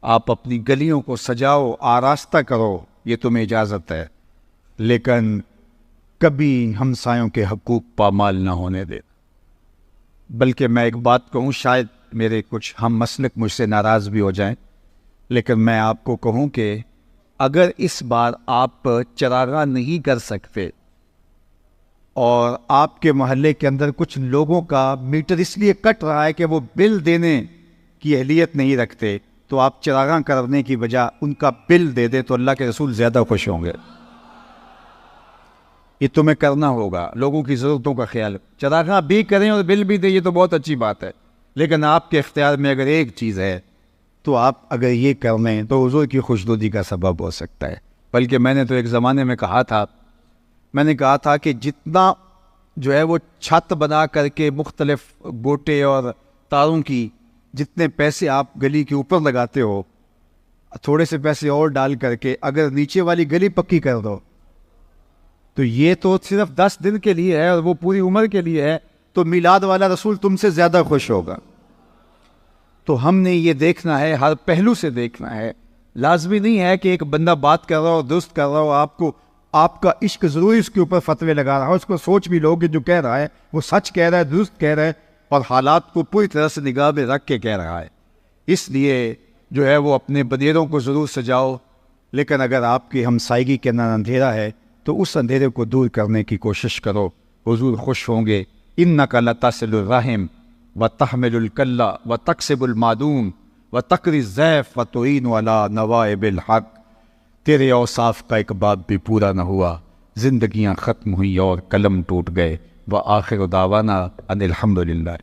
آپ اپنی گلیوں کو سجاؤ، آراستہ کرو، یہ تمہیں اجازت ہے، لیکن کبھی ہمسایوں کے حقوق پامال نہ ہونے دے. بلکہ میں ایک بات کہوں، شاید میرے کچھ ہم مسلک مجھ سے ناراض بھی ہو جائیں، لیکن میں آپ کو کہوں کہ اگر اس بار آپ چراغاں نہیں کر سکتے اور آپ کے محلے کے اندر کچھ لوگوں کا میٹر اس لیے کٹ رہا ہے کہ وہ بل دینے کی اہلیت نہیں رکھتے، تو آپ چراغاں کرنے کی بجائے ان کا بل دے دیں تو اللہ کے رسول زیادہ خوش ہوں گے. یہ تمہیں کرنا ہوگا، لوگوں کی ضرورتوں کا خیال. چراغاں بھی کریں اور بل بھی دیں، یہ تو بہت اچھی بات ہے، لیکن آپ کے اختیار میں اگر ایک چیز ہے تو آپ اگر یہ کر لیں تو حضور کی خوشنودی کا سبب ہو سکتا ہے. بلکہ میں نے تو ایک زمانے میں کہا تھا کہ جتنا جو ہے وہ چھت بنا کر کے مختلف گوٹے اور تاروں کی جتنے پیسے آپ گلی کے اوپر لگاتے ہو، تھوڑے سے پیسے اور ڈال کر کے اگر نیچے والی گلی پکی کر دو تو یہ تو صرف 10 دن کے لیے ہے اور وہ پوری عمر کے لیے ہے، تو میلاد والا رسول تم سے زیادہ خوش ہوگا. تو ہم نے یہ دیکھنا ہے، ہر پہلو سے دیکھنا ہے. لازمی نہیں ہے کہ ایک بندہ بات کر رہا ہو، درست کر رہا ہو، آپ کا عشق ضروری اس کے اوپر فتوے لگا رہا ہو. اس کو سوچ بھی لو کہ جو کہہ رہا ہے وہ سچ کہہ رہا ہے، درست کہہ رہا ہے، اور حالات کو پوری طرح سے نگاہ میں رکھ کے کہہ رہا ہے. اس لیے جو ہے وہ اپنے بدیروں کو ضرور سجاؤ، لیکن اگر آپ کی ہمسائیگی کے اندر اندھیرا ہے تو اس اندھیرے کو دور کرنے کی کوشش کرو. حضور خوش ہوں گے. انک لتصل الرحم وتحمل الکل وتکسب المعدوم وتقری الضیف وتعین علی نوائب الحق. تیرے اوصاف کا ایک باب بھی پورا نہ ہوا، زندگیاں ختم ہوئی اور قلم ٹوٹ گئے. وآخر دعوانا ان الحمدللہ.